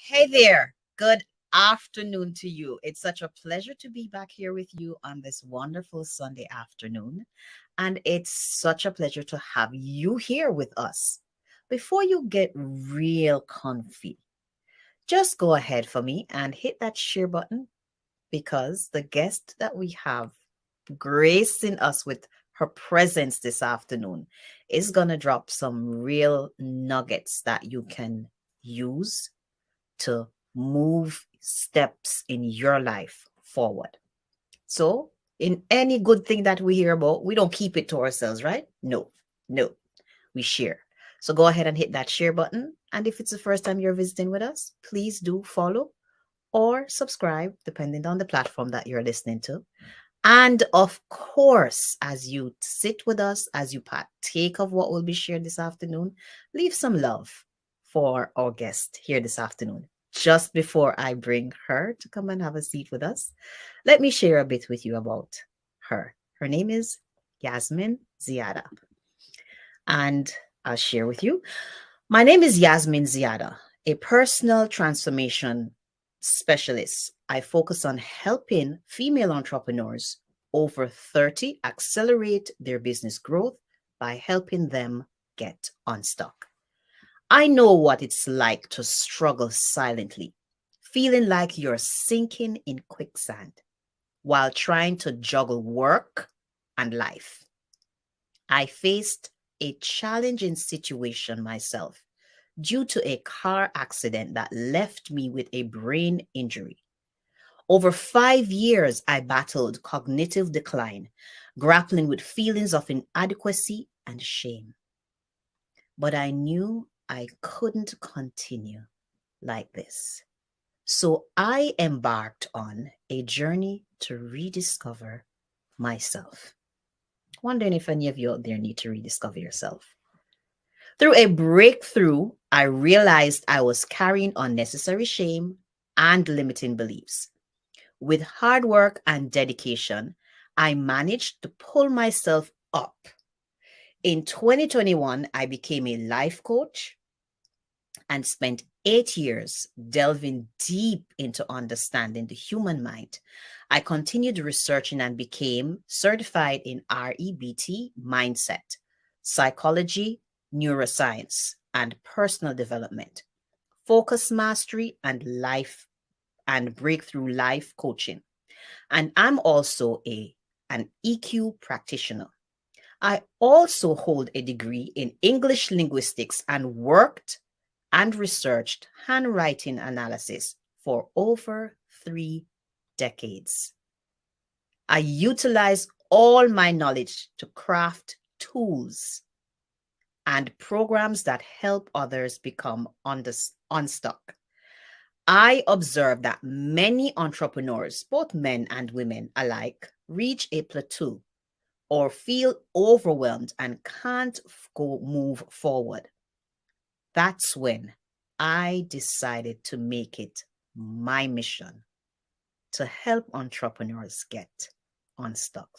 Hey there, good afternoon to you. It's such a pleasure to be back here with you on this wonderful Sunday afternoon. And it's such a pleasure to have you here with us. Before you get real comfy, just go ahead for me and hit that share button, because the guest that we have gracing us with her presence this afternoon is going to drop some real nuggets that you can use to move steps in your life forward. So in any good thing that we hear about, we don't keep it to ourselves, right? No, we share. So go ahead and hit that share button. And if it's the first time you're visiting with us, please do follow or subscribe, depending on the platform that you're listening to. And of course, as you sit with us, as you partake of what will be shared this afternoon, leave some love for our guest here this afternoon. Just before I bring her to come and have a seat with us, let me share a bit with you about her. Her name is Yasmin Ziada. And I'll share with you. My name is Yasmin Ziada, a personal transformation specialist. I focus on helping female entrepreneurs over 30 accelerate their business growth by helping them get unstuck. I know what it's like to struggle silently, feeling like you're sinking in quicksand while trying to juggle work and life. I faced a challenging situation myself due to a car accident that left me with a brain injury. Over 5 years, I battled cognitive decline, grappling with feelings of inadequacy and shame. But I knew I couldn't continue like this. So I embarked on a journey to rediscover myself. Wondering if any of you out there need to rediscover yourself. Through a breakthrough, I realized I was carrying unnecessary shame and limiting beliefs. With hard work and dedication, I managed to pull myself up. In 2021, I became a life coach and spent 8 years delving deep into understanding the human mind. I continued researching and became certified in REBT Mindset, psychology, neuroscience, and personal development, focus mastery, and life and breakthrough life coaching. And I'm also an EQ practitioner. I also hold a degree in English Linguistics and worked and researched handwriting analysis for over 3 decades. I utilize all my knowledge to craft tools and programs that help others become unstuck. I observe that many entrepreneurs, both men and women alike, reach a plateau or feel overwhelmed and can't move forward. That's when I decided to make it my mission to help entrepreneurs get unstuck.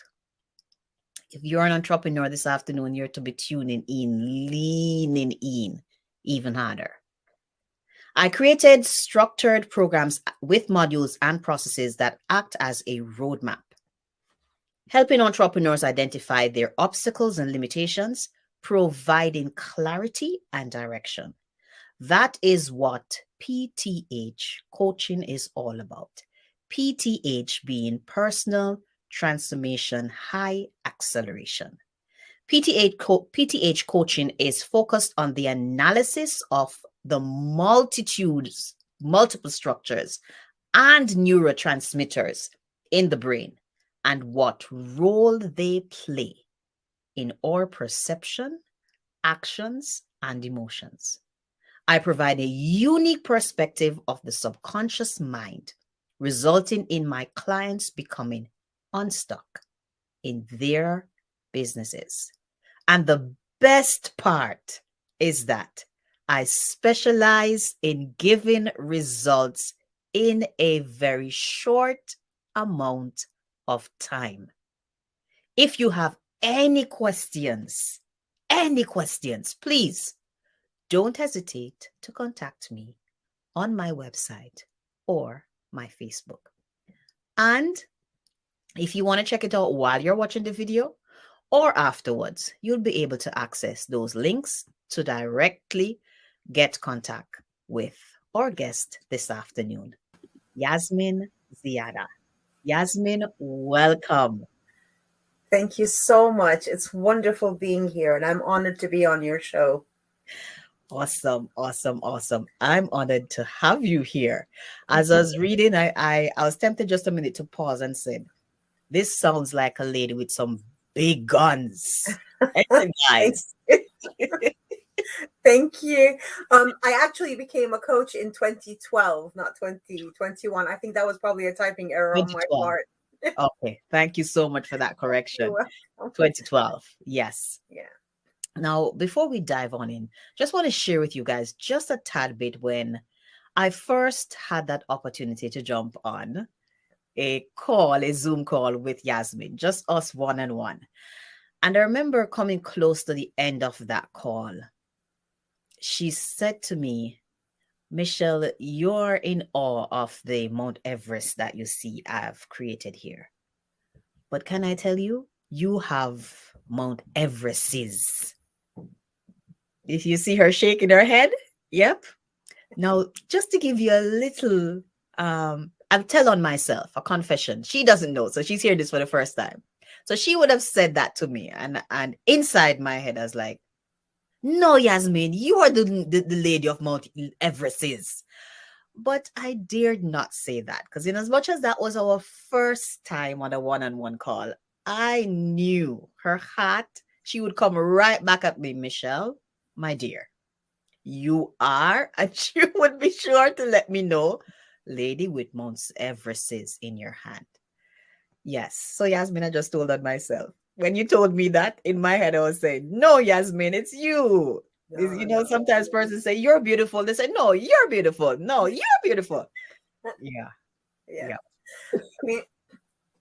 If you're an entrepreneur this afternoon, you're to be tuning in, leaning in even harder. I created structured programs with modules and processes that act as a roadmap, helping entrepreneurs identify their obstacles and limitations, providing clarity and direction. That is what PTH coaching is all about. PTH being personal transformation high acceleration. PTH coaching is focused on the analysis of the multiple structures and neurotransmitters in the brain and what role they play in our perception, actions, and emotions. I provide a unique perspective of the subconscious mind, resulting in my clients becoming unstuck in their businesses. And the best part is that I specialize in giving results in a very short amount of time. If you have any questions, please don't hesitate to contact me on my website or my Facebook. And if you want to check it out while you're watching the video or afterwards, you'll be able to access those links to directly get contact with our guest this afternoon, Yasmin Ziada. Yasmin, welcome. Thank you so much. It's wonderful being here, and I'm honored to be on your show. Awesome, awesome, awesome. I'm honored to have you here. As I was reading, I was tempted just a minute to pause and said, this sounds like a lady with some big guns. Guys. Thank you. I actually became a coach in 2012, not 2021. I think that was probably a typing error on my part. Okay. Thank you so much for that correction. 2012. Yes. Yeah. Now, before we dive on in, just want to share with you guys just a tad bit when I first had that opportunity to jump on a Zoom call with Yasmin, just us one-on-one. And I remember coming close to the end of that call. She said to me, Michelle, you're in awe of the Mount Everest that you see I've created here. But can I tell you, you have Mount Everest's. If you see her shaking her head, yep. Now, just to give you a little, I'll tell on myself, a confession. She doesn't know, so she's hearing this for the first time. So she would have said that to me, and inside my head, I was like, no, Yasmin, you are the lady of Mount Everest's. But I dared not say that, because in as much as that was our first time on a one-on-one call, I knew her heart, she would come right back at me, Michelle, my dear, you are, and she would be sure to let me know, lady with Mount Everest's in your hand. Yes. So Yasmin, I just told on myself. When you told me that, in my head, I was saying, no, Yasmin, it's you. No, sometimes persons say, you're beautiful. They say, no, you're beautiful. No, you're beautiful. Yeah. I mean,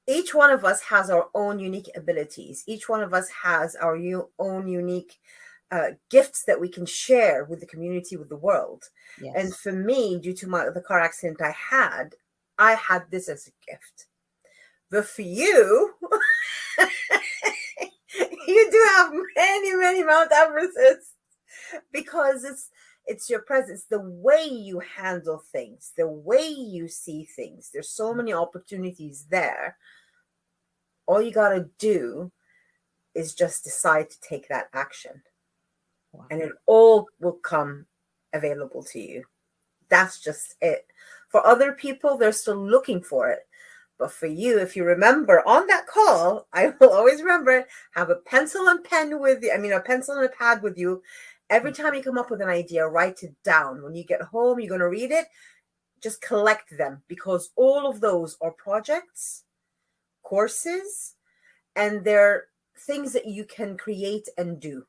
each one of us has our own unique abilities. Each one of us has our own unique gifts that we can share with the community, with the world. Yes. And for me, due to the car accident I had this as a gift. But for you, you do have many Mount Everests, because it's your presence, the way you handle things, the way you see things. There's so many opportunities there. All you got to do is just decide to take that action. Wow. And it all will come available to you. That's just it. For other people, they're still looking for it. But for you, if you remember on that call, I will always remember, have a pencil and pen with you. I mean, a pencil and a pad with you. Every time you come up with an idea, write it down. When you get home, you're going to read it. Just collect them, because all of those are projects, courses, and they're things that you can create and do.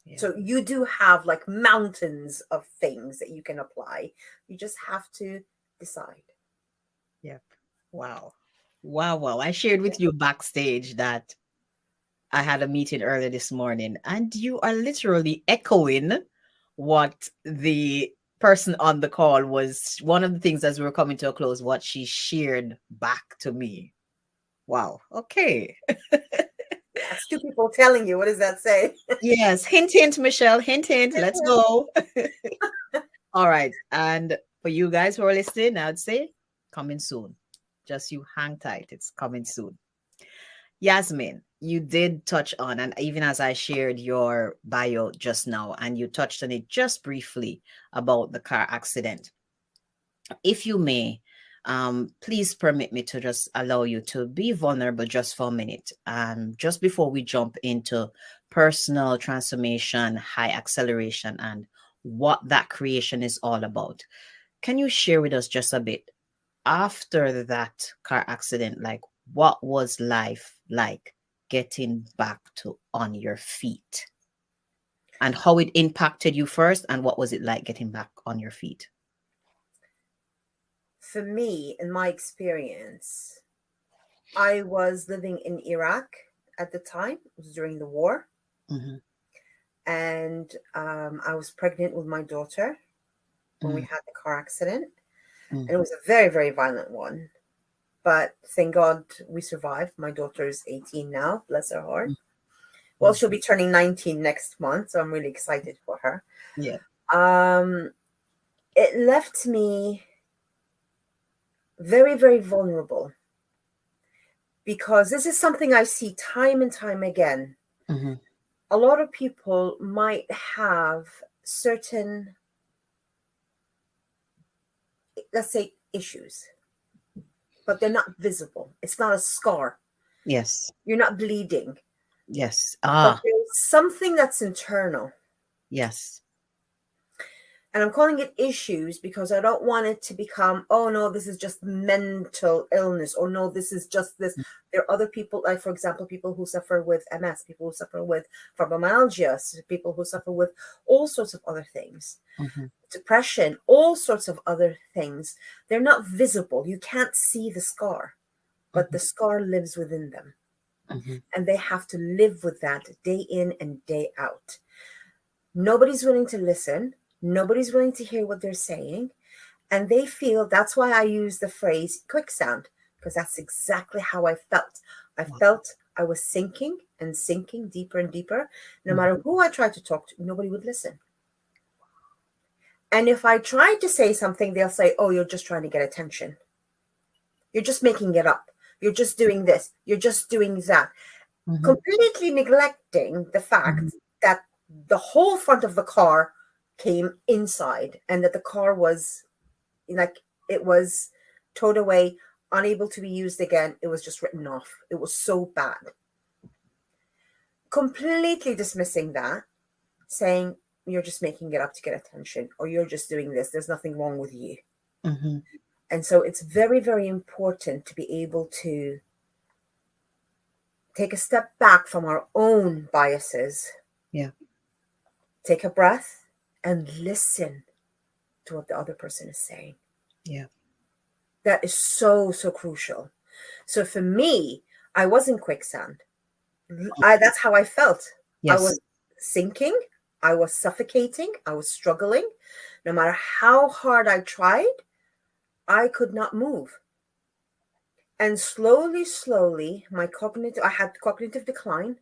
Yeah. So you do have like mountains of things that you can apply. You just have to decide. Yep. Wow. I shared with you backstage that I had a meeting earlier this morning, and you are literally echoing what the person on the call was, one of the things as we were coming to a close, what she shared back to me. Wow. Okay. That's two people telling you. What does that say? Yes. Hint, Michelle. Hint. Let's go. All right. And for you guys who are listening, I'd say coming soon. Just you hang tight. It's coming soon. Yasmin, you did touch on, and even as I shared your bio just now, and you touched on it just briefly about the car accident. If you may, please permit me to just allow you to be vulnerable just for a minute. Just before we jump into personal transformation, high acceleration, and what that creation is all about. Can you share with us just a bit after that car accident? Like, what was life like getting back to on your feet? And how it impacted you first, and what was it like getting back on your feet? For me, in my experience, I was living in Iraq at the time. It was during the war. Mm-hmm. And I was pregnant with my daughter when we had the car accident. And it was a very, very violent one. But thank God we survived. My daughter is 18 now, bless her heart. Well, she'll be turning 19 next month, so I'm really excited for her. Yeah. It left me very, very vulnerable, because this is something I see time and time again. Mm-hmm. A lot of people might have certain, let's say, issues, but they're not visible. It's not a scar. Yes. You're not bleeding. Yes. But there's something that's internal. Yes. And I'm calling it issues because I don't want it to become, oh no, this is just mental illness, or no, this is just this. There are other people, like, for example, people who suffer with MS, people who suffer with fibromyalgia, people who suffer with all sorts of other things, depression, all sorts of other things. They're not visible. You can't see the scar, but the scar lives within them. And they have to live with that day in and day out. Nobody's willing to listen. Nobody's willing to hear what they're saying. And they feel, that's why I use the phrase quicksand, because that's exactly how I felt. I felt I was sinking and sinking deeper and deeper. No matter who I tried to talk to, nobody would listen. And if I tried to say something, they'll say, oh, you're just trying to get attention. You're just making it up. You're just doing this. You're just doing that. Completely neglecting the fact that the whole front of the car came inside, and that the car was like, it was towed away, unable to be used again. It was just written off. It was so bad. Completely dismissing that, saying you're just making it up to get attention, or you're just doing this. There's nothing wrong with you. And so it's very, very important to be able to take a step back from our own biases. Yeah. Take a breath and listen to what the other person is saying. Yeah. That is so, so crucial. So for me, I was in quicksand. That's how I felt. Yes. I was sinking. I was suffocating. I was struggling. No matter how hard I tried, I could not move. And slowly, slowly, I had cognitive decline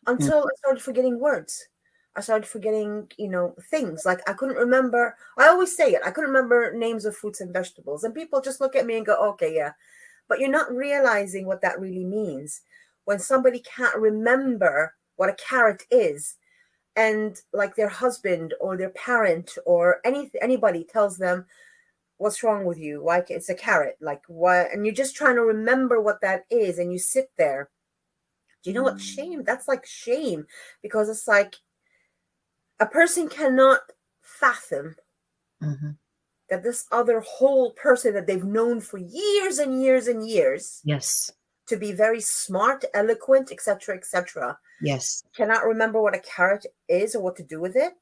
until I started forgetting words. I started forgetting, things. Like, I couldn't remember. I always say it. I couldn't remember names of fruits and vegetables. And people just look at me and go, okay, yeah. But you're not realizing what that really means. When somebody can't remember what a carrot is, and like their husband or their parent or anybody tells them, what's wrong with you? Like, it's a carrot. Like, what? And you're just trying to remember what that is. And you sit there. Do you know what shame? That's like shame, because it's like a person cannot fathom that this other whole person that they've known for years and years and years, Yes. to be very smart, eloquent, etc., Yes. cannot remember what a carrot is or what to do with it.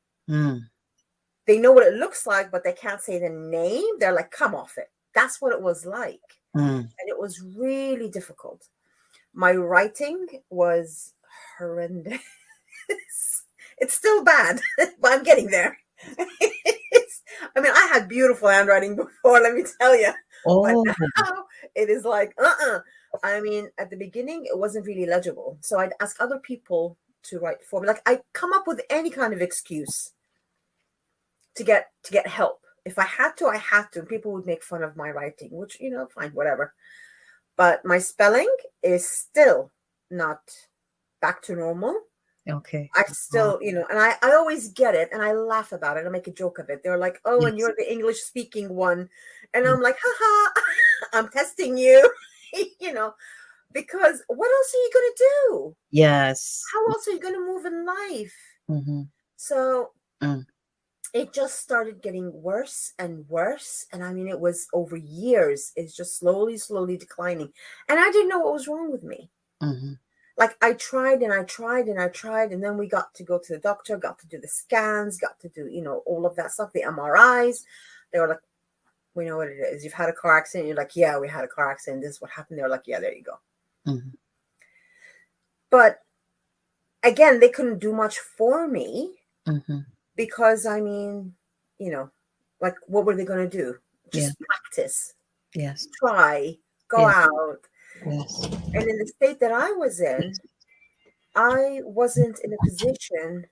They know what it looks like, but they can't say the name. They're like, come off it. That's what it was like. And it was really difficult. My writing was horrendous. It's still bad, but I'm getting there. I had beautiful handwriting before, let me tell you. But now it is like, at the beginning, it wasn't really legible. So I'd ask other people to write for me. Like, I come up with any kind of excuse to get help. If I had to, I had to. People would make fun of my writing, which, fine, whatever. But my spelling is still not back to normal. Okay. I still, you know, and I always get it and I laugh about it. I make a joke of it. They're like, oh, and Yes. you're the English speaking one. And I'm like, haha, I'm testing you, you know, because what else are you going to do? Yes. How else are you going to move in life? Mm-hmm. So Mm. it just started getting worse and worse. And I mean, it was over years. It's just slowly declining. And I didn't know what was wrong with me. Mm-hmm. Like I tried and I tried and I tried. And then we got to go to the doctor, got to do the scans, got to do, you know, all of that stuff, the MRIs. They were like, we know what it is. You've had a car accident. You're like, yeah, we had a car accident. This is what happened. They were like, yeah, there you go. Mm-hmm. But again, they couldn't do much for me Mm-hmm. because, I mean, you know, like what were they going to do? Just practice, Yes. try, go out. Yes. And in the state that I was in, I wasn't in a position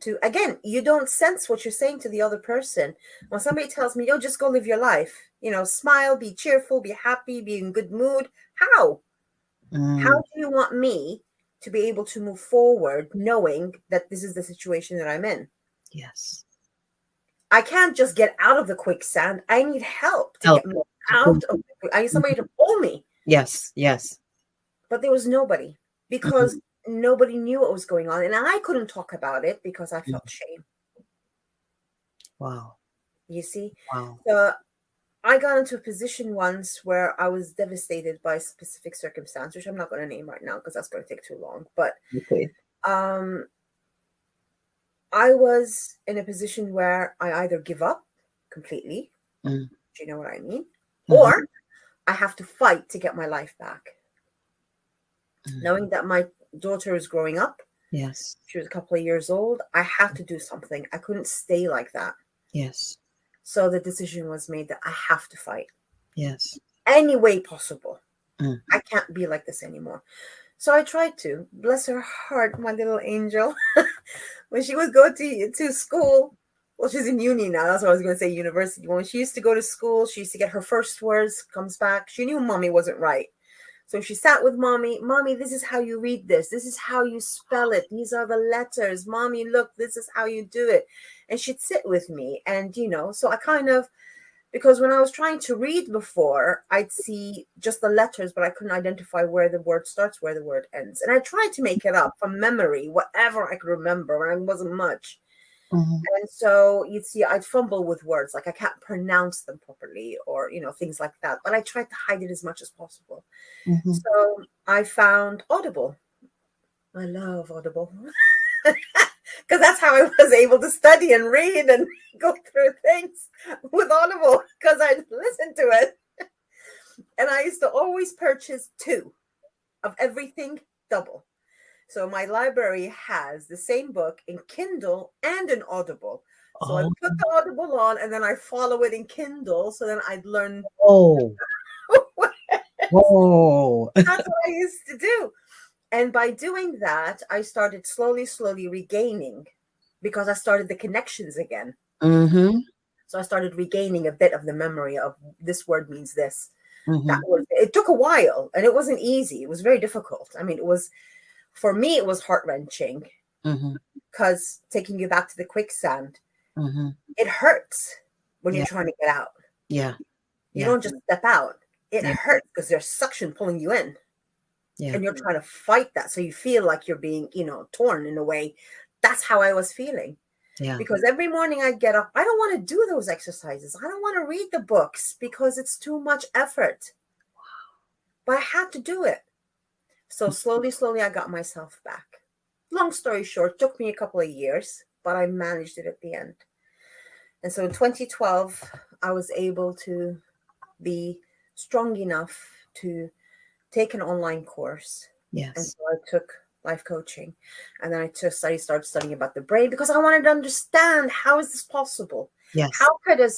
to, again, you don't sense what you're saying to the other person. When somebody tells me, yo, just go live your life, you know, smile, be cheerful, be happy, be in good mood. How? How do you want me to be able to move forward knowing that this is the situation that I'm in? Yes. I can't just get out of the quicksand. I need help to get me out of the, I need somebody to pull me. Yes. Yes. But there was nobody because nobody knew what was going on. And I couldn't talk about it because I felt shame. Wow. You see? Wow. So I got into a position once where I was devastated by a specific circumstance, which I'm not going to name right now because that's going to take too long. But Okay. I was in a position where I either give up completely, do you know what I mean? Or I have to fight to get my life back. Knowing that my daughter is growing up. Yes. She was a couple of years old. I had to do something. I couldn't stay like that. Yes. So the decision was made that I have to fight. Yes. Any way possible. I can't be like this anymore. So I tried to. Bless her heart, my little angel. When she would go to school, well, she's in uni now. That's what I was going to say, university. When she used to go to school, she used to get her first words, comes back. She knew mommy wasn't right. So she sat with mommy. Mommy, this is how you read this. This is how you spell it. These are the letters. Mommy, look, this is how you do it. And she'd sit with me. And, you know, so I kind of, because when I was trying to read before, I'd see just the letters, but I couldn't identify where the word starts, where the word ends. And I tried to make it up from memory, whatever I could remember, and it wasn't much. And so you'd see I'd fumble with words, like I can't pronounce them properly or, you know, things like that. But I tried to hide it as much as possible. So I found Audible. I love Audible. Because that's how I was able to study and read and go through things with Audible, because I'd listen to it. And I used to always purchase 2 of everything double. So my library has the same book in Kindle and in Audible. So I put the Audible on and then I follow it in Kindle. So then I'd learn. That's what I used to do. And by doing that, I started slowly regaining, because I started the connections again. So I started regaining a bit of the memory of this word means this. That was, it took a while and it wasn't easy. It was very difficult. I mean, it was, for me, it was heart-wrenching because taking you back to the quicksand, it hurts when you're trying to get out. You don't just step out. It hurts because there's suction pulling you in. And you're trying to fight that. So you feel like you're being, you know, torn in a way. That's how I was feeling. Because every morning I get up, I don't want to do those exercises. I don't want to read the books because it's too much effort. But I had to do it. So slowly, I got myself back. Long story short, took me a couple of years, but I managed it at the end. And so in 2012, I was able to be strong enough to take an online course. And so I took life coaching, and then I started studying about the brain, because I wanted to understand, how is this possible? How could a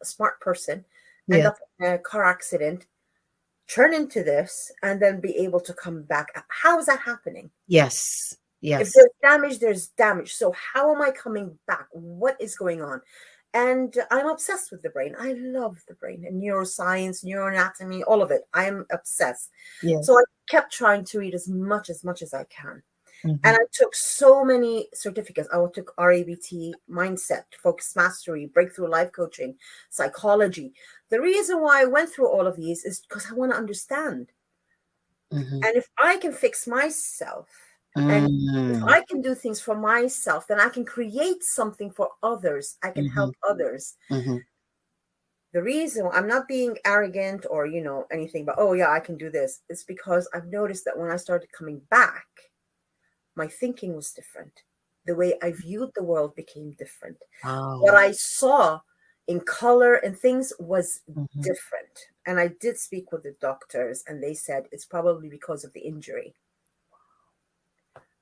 smart person end up in a car accident, turn into this, and then be able to come back? How is that happening? If there's damage, there's damage. So how am I coming back? What is going on? And I'm obsessed with the brain. I love the brain and neuroscience, neuroanatomy, all of it. I'm obsessed. Yes. So I kept trying to read as much as I can. Mhm. And I took so many certificates. I took REBT Mindset, Focus Mastery, Breakthrough Life Coaching, Psychology. The reason why I went through all of these is because I want to understand. Mhm. And if I can fix myself, and if Mm. I can do things for myself, then I can create something for others. I can Mhm. help others. Mhm. The reason I'm not being arrogant or, anything, but, oh, yeah, I can do this. It's because I've noticed that when I started coming back, my thinking was different. The way I viewed the world became different. What Oh. I saw in color and things was Mhm. different. And I did speak with the doctors, and they said it's probably because of the injury.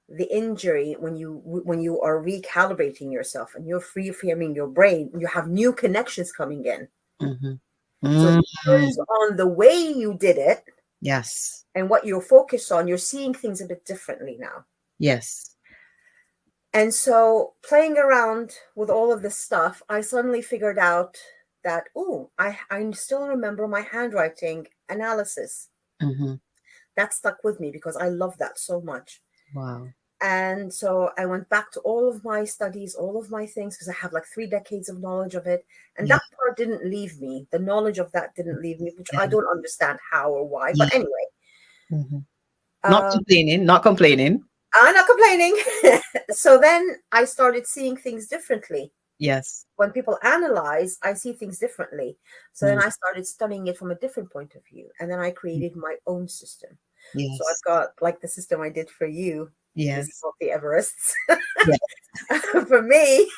The injury, when you are recalibrating yourself and you're reframing your brain, you have new connections coming in. Mhm. So it Mm. depends on the way you did it Yes. and what you're focused on. You're seeing things a bit differently now. Yes. And so playing around with all of this stuff, I suddenly figured out that, I still remember my handwriting analysis. Mhm. That stuck with me because I love that so much. Wow. And so I went back to all of my studies, all of my things, because I have like 3 decades of knowledge of it. And Yeah. that part didn't leave me. The knowledge of that didn't leave me, which I Yeah. don't understand how or why. Yeah. But anyway, Mhm. Not um, complaining. Not complaining. I'm not complaining. So then I started seeing things differently. Yes. When people analyze, I see things differently. So then Mm. I started studying it from a different point of view. And then I created my own system. So I've Yes. got like the system I did for you, is Yes. called the Everests. Yes. For me,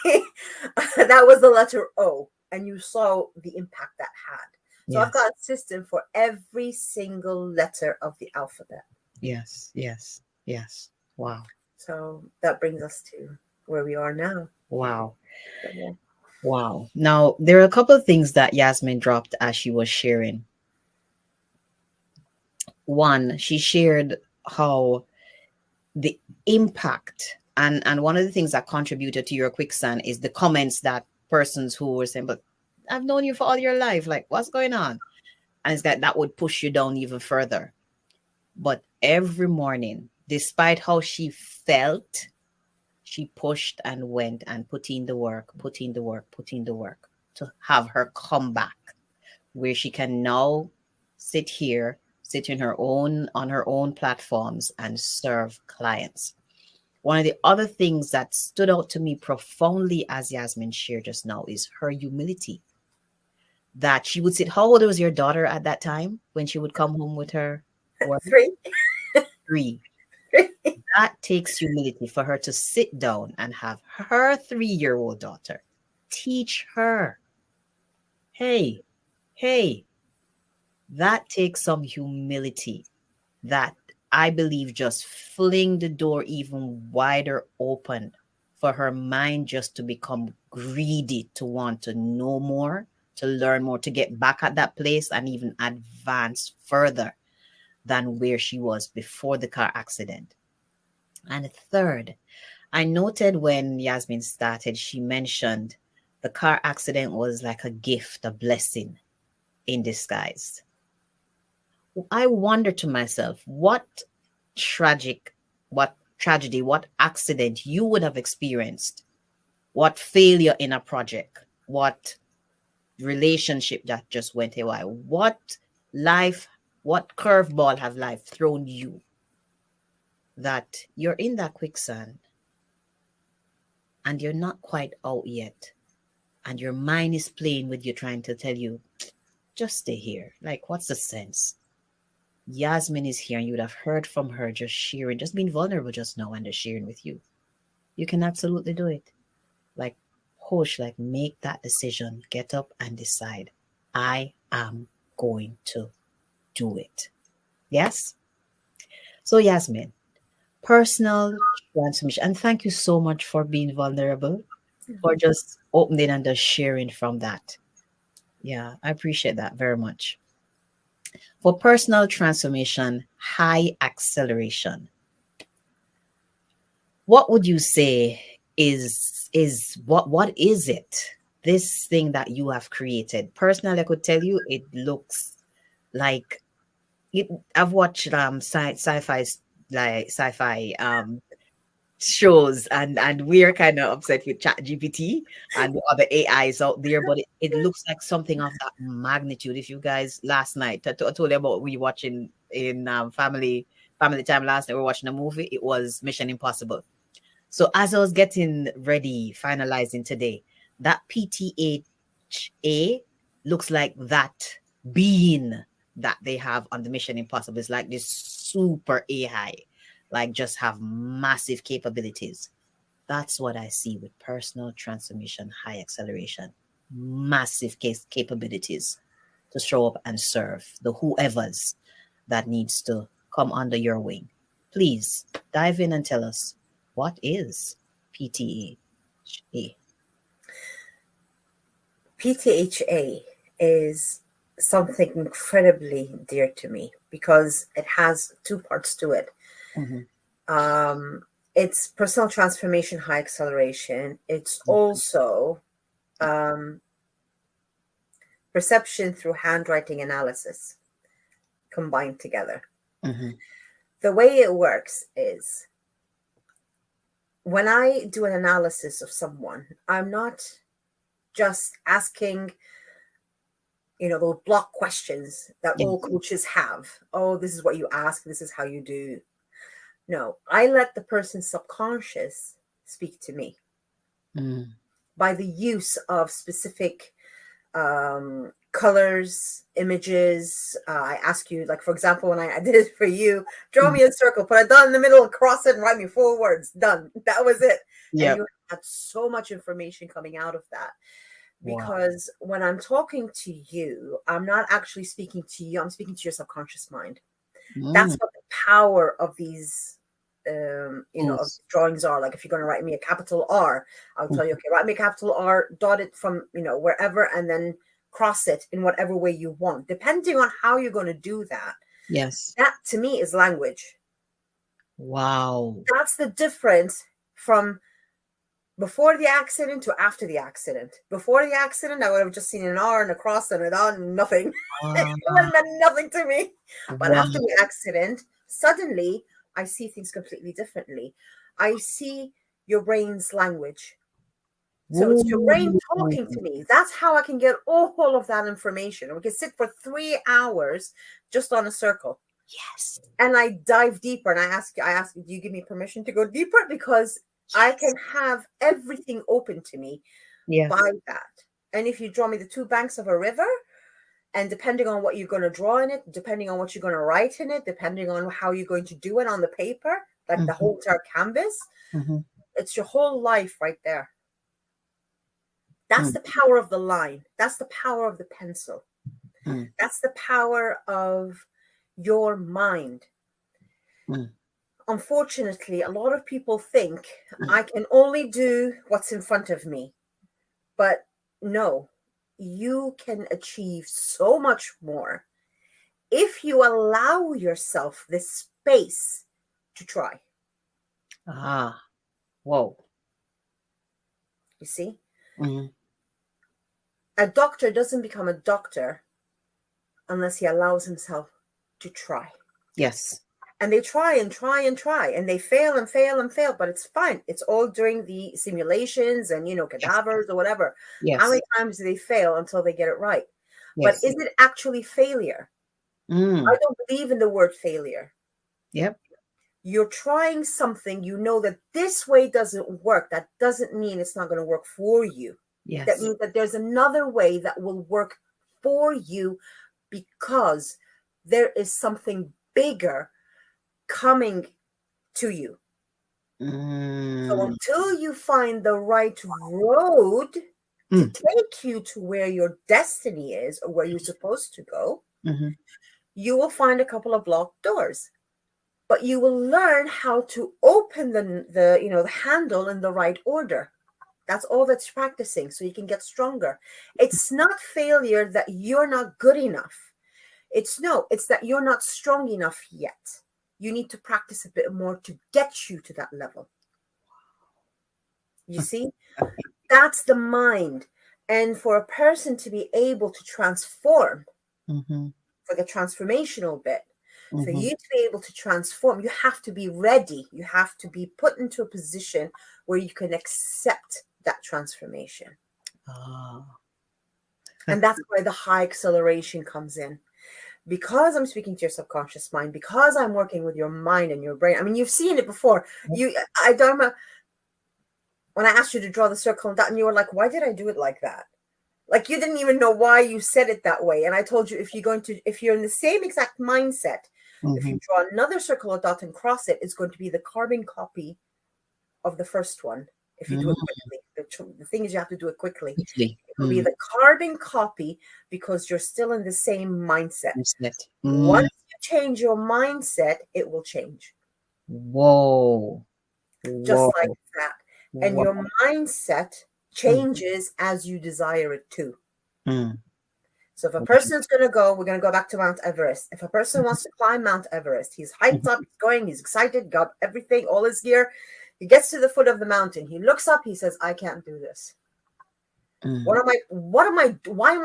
that was the letter O. And you saw the impact that had. So I've Yes. got a system for every single letter of the alphabet. Yes. Yes. Yes. Wow. So that brings us to where we are now. Wow. So, yeah. Wow. Now, there are a couple of things that Yasmin dropped as she was sharing. One, she shared how the impact and one of the things that contributed to your quicksand is the comments that persons who were saying, but I've known you for all your life, like what's going on? And it's that would push you down even further. But every morning, despite how she felt, she pushed and went and put in the work, put in the work, put in the work to have her come back where she can now sit here, sit in her own on her own platforms and serve clients. One of the other things that stood out to me profoundly as Yasmin shared just now is her humility. That she would sit, how old was your daughter at that time when she would come home with her work? 3. 3. That takes humility for her to sit down and have her 3-year-old daughter teach her, hey, hey, that takes some humility that I believe just fling the door even wider open for her mind just to become greedy, to want to know more, to learn more, to get back at that place and even advance further than where she was before the car accident. And third, I noted when Yasmin started, she mentioned the car accident was like a gift, a blessing in disguise. I wonder to myself, what tragedy, what accident you would have experienced, what failure in a project, what relationship that just went away, what curveball have life thrown you that you're in that quicksand and you're not quite out yet. And your mind is playing with you, trying to tell you, just stay here. Like, what's the sense? Yasmin is here, and you would have heard from her just sharing, just being vulnerable just now and just sharing with you. You can absolutely do it. Like, push, like, make that decision, get up and decide. I am going to do it. Yes? So, Yasmin, personal transformation. And thank you so much for being vulnerable, for just opening and just sharing from that. Yeah, I appreciate that very much. For personal transformation, high acceleration, what would you say is what is it this thing that you have created, personally, I could tell you it looks like it. I've watched sci-fi shows, and we're kind of upset with Chat GPT and the other AIs out there, but it looks like something of that magnitude. If you guys last night, I told you about we watching in family time last night, we were watching a movie. It was Mission Impossible. So as I was getting ready, finalizing today, that PTHA looks like that being that they have on the Mission Impossible. It's like this super AI, like just have massive capabilities. That's what I see with personal transformation, high acceleration, massive capabilities to show up and serve the whoever's that needs to come under your wing. Please dive in and tell us, what is PTHA? PTHA is something incredibly dear to me because it has two parts to it. Mm-hmm. It's personal transformation, high acceleration. It's also perception through handwriting analysis combined together. Mm-hmm. The way it works is when I do an analysis of someone, I'm not just asking, those block questions that all coaches have. Oh, this is what you ask. This is how you do. No, I let the person's subconscious speak to me by the use of specific colors, images. I ask you, like, for example, when I did it for you, draw me a circle, put a dot in the middle, cross it, and write me 4 words. Done. That was it. Yep. And you had so much information coming out of that. Because when I'm talking to you, I'm not actually speaking to you. I'm speaking to your subconscious mind. That's what the power of these, of drawings are. Like if you're going to write me a capital R, I'll tell you, okay, write me a capital R, dot it from, wherever, and then cross it in whatever way you want, depending on how you're going to do that. Yes. That to me is language. Wow. That's the difference from before the accident to after the accident. Before the accident, I would have just seen an R and a cross and a dot and nothing. It would have meant nothing to me. But after the accident, suddenly I see things completely differently. I see your brain's language. So it's your brain talking to me. That's how I can get all of that information. We can sit for 3 hours just on a circle. Yes. And I dive deeper and I ask, do you give me permission to go deeper? Because I can have everything open to me by that. And if you draw me the 2 banks of a river, and depending on what you're going to draw in it, depending on what you're going to write in it, depending on how you're going to do it on the paper, like the whole entire canvas, it's your whole life right there. That's the power of the line. That's the power of the pencil. That's the power of your mind. Unfortunately, a lot of people think I can only do what's in front of me. But no, you can achieve so much more if you allow yourself this space to try. Whoa. You see? A doctor doesn't become a doctor unless he allows himself to try. Yes. And they try and try and try, and they fail and fail and fail, but it's fine. It's all during the simulations and, cadavers or whatever. Yes. How many times do they fail until they get it right? Yes. But is it actually failure? I don't believe in the word failure. Yep. You're trying something, that this way doesn't work. That doesn't mean it's not going to work for you. Yes. That means that there's another way that will work for you because there is something bigger coming to you. So until you find the right road to take you to where your destiny is or where you're supposed to go, you will find a couple of blocked doors. But you will learn how to open the handle in the right order. That's all that's practicing, so you can get stronger. It's not failure that you're not good enough. It's that you're not strong enough yet. You need to practice a bit more to get you to that level. You see? That's the mind. And for a person to be able to transform, Mm-hmm. for the transformational bit, for Mm-hmm. you to be able to transform, you have to be ready. You have to be put into a position where you can accept that transformation. Ah. And that's where the high acceleration comes in. Because I'm speaking to your subconscious mind, because I'm working with your mind and your brain. I mean, you've seen it before. I don't know. When I asked you to draw the circle and that, and you were like, why did I do it like that? Like, you didn't even know why you said it that way. And I told you, if you're in the same exact mindset, if you draw another circle or dot and cross it, it's going to be the carbon copy of the first one. If you do it quickly, the thing is you have to do it quickly. It will be the carbon copy because you're still in the same mindset. Once you change your mindset, it will change. Whoa. Just like that. And your mindset changes as you desire it to. So if a person's going to go, we're going to go back to Mount Everest. If a person wants to climb Mount Everest, he's hyped up, he's going, he's excited, got everything, all his gear. He gets to the foot of the mountain. He looks up, he says, I can't do this. Why am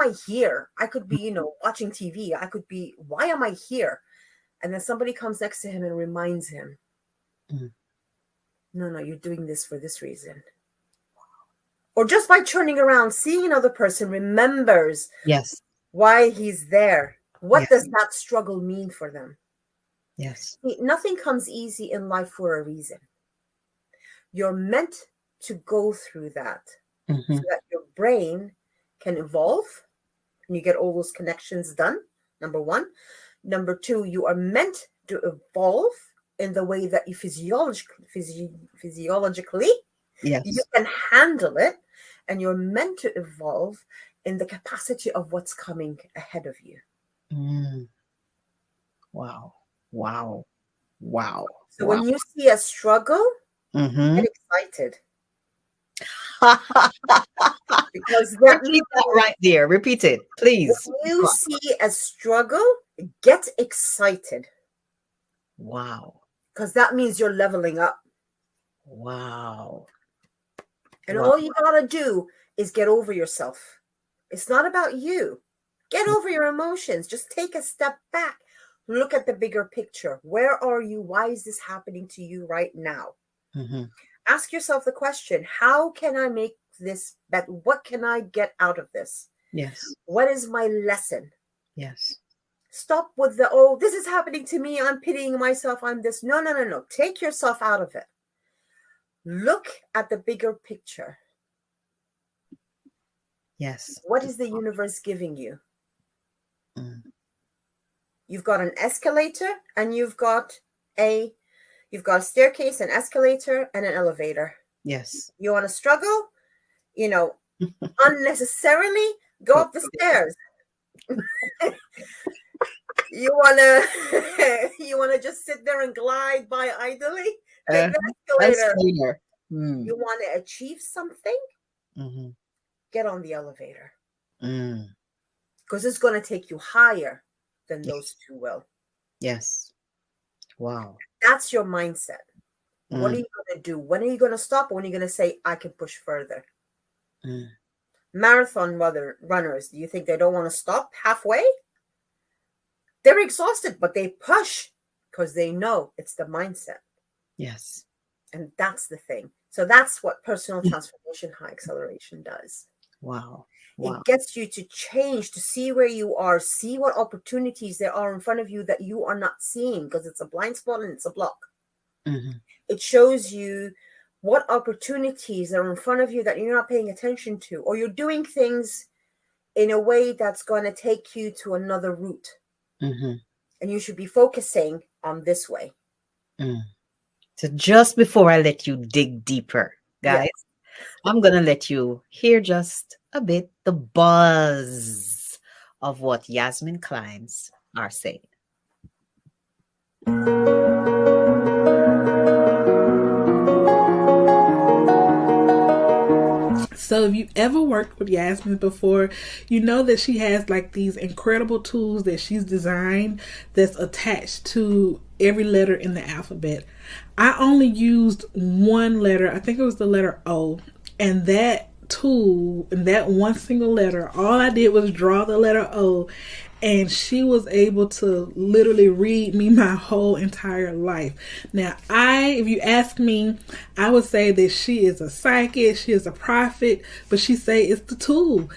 I here? I could be, watching TV. Why am I here? And then somebody comes next to him and reminds him, no, you're doing this for this reason. Or just by turning around, seeing another person remembers why he's there. What does that struggle mean for them? Yes. Nothing comes easy in life for a reason. You're meant to go through that so that your brain can evolve and you get all those connections done, number one. Number two, you are meant to evolve in the way that you physiologically you can handle it, and you're meant to evolve in the capacity of what's coming ahead of you. Wow. So when you see a struggle, get excited. Because repeat that right there. Repeat it, please. When you see a struggle, get excited. Wow. Because that means you're leveling up. Wow. And all you gotta do is get over yourself. It's not about you. Get over your emotions. Just take a step back. Look at the bigger picture. Where are you? Why is this happening to you right now? Ask yourself the question, how can I make this better? What can I get out of this? Yes. What is my lesson? Yes. Stop with this is happening to me. I'm pitying myself. I'm this. No. Take yourself out of it. Look at the bigger picture. Yes. What is the universe giving you? You've got an escalator and you've got a staircase, an escalator, and an elevator. Yes. You want to struggle, unnecessarily, go up the stairs. You wanna just sit there and glide by idly? Take the escalator. You want to achieve something? Get on the elevator. Because it's going to take you higher than those two will. Yes. Wow. That's your mindset. What are you going to do? When are you going to stop? Or when are you going to say, I can push further? Marathon runners, do you think they don't want to stop halfway? They're exhausted, but they push because they know it's the mindset. Yes. And that's the thing. So that's what personal transformation high acceleration does. Wow. It gets you to change, to see where you are, see what opportunities there are in front of you that you are not seeing because it's a blind spot and it's a block. It shows you what opportunities are in front of you that you're not paying attention to, or you're doing things in a way that's going to take you to another route. And you should be focusing on this way. So just before I let you dig deeper, guys, I'm going to let you hear just a bit the buzz of what Yasmin clients are saying. So if you've ever worked with Yasmin before, you know that she has like these incredible tools that she's designed that's attached to every letter in the alphabet. I only used one letter. I think it was the letter O. And that tool and that one single letter, all I did was draw the letter O, and she was able to literally read me my whole entire life. Now, if you ask me, I would say that she is a psychic, she is a prophet, but she say it's the tool.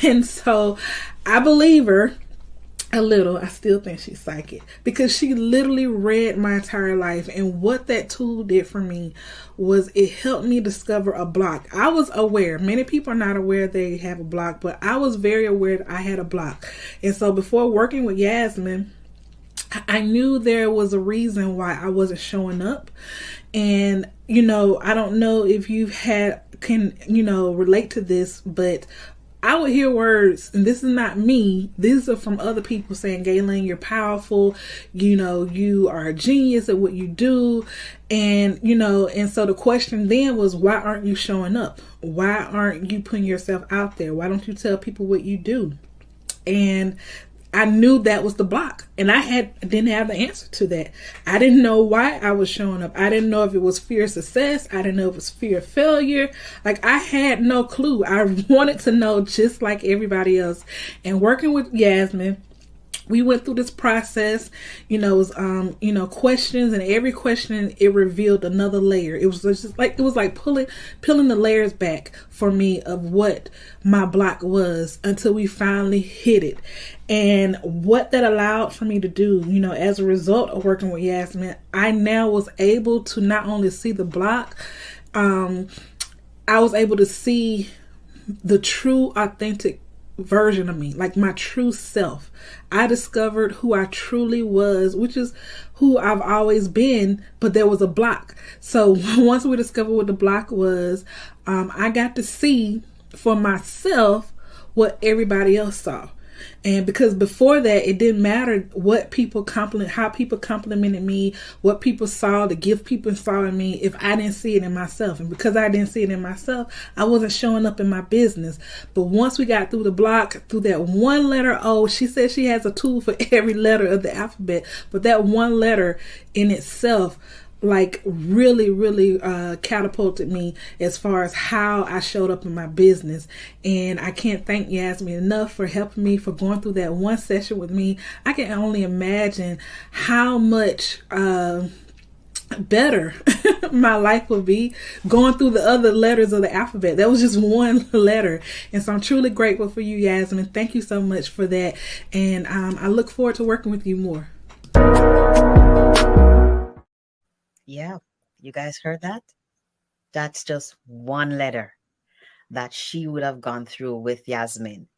And so I believe her a little. I still think she's psychic because she literally read my entire life. And what that tool did for me was it helped me discover a block. I was aware. Many people are not aware they have a block, but I was very aware that I had a block. And so before working with Yasmin, I knew there was a reason why I wasn't showing up. And, I don't know if you can relate to this, but I would hear words, and this is not me, these are from other people saying, Galen, you're powerful, you are a genius at what you do. And, and so the question then was, why aren't you showing up? Why aren't you putting yourself out there? Why don't you tell people what you do? And I knew that was the block, and I didn't have the answer to that. I didn't know why I was showing up. I didn't know if it was fear of success. I didn't know if it was fear of failure. Like, I had no clue. I wanted to know just like everybody else. And working with Yasmin, we went through this process, it was, questions, and every question, it revealed another layer. It was like peeling the layers back for me of what my block was until we finally hit it. And what that allowed for me to do, as a result of working with Yasmin, I now was able to not only see the block, I was able to see the true, authentic version of me, like my true self. I discovered who I truly was, which is who I've always been, but there was a block. So once we discovered what the block was, I got to see for myself what everybody else saw. And because before that, it didn't matter what people how people complimented me, what people saw, the gift people saw in me, if I didn't see it in myself. And because I didn't see it in myself, I wasn't showing up in my business. But once we got through the block, through that one letter O, she said she has a tool for every letter of the alphabet, but that one letter in itself, like, really catapulted me as far as how I showed up in my business. And I can't thank Yasmin enough for helping me, for going through that one session with me. I can only imagine how much better my life will be going through the other letters of the alphabet. That was just one letter. And so I'm truly grateful for you, Yasmin. Thank you so much for that. And I look forward to working with you more. Yeah, you guys heard that? That's just one letter that she would have gone through with Yasmin.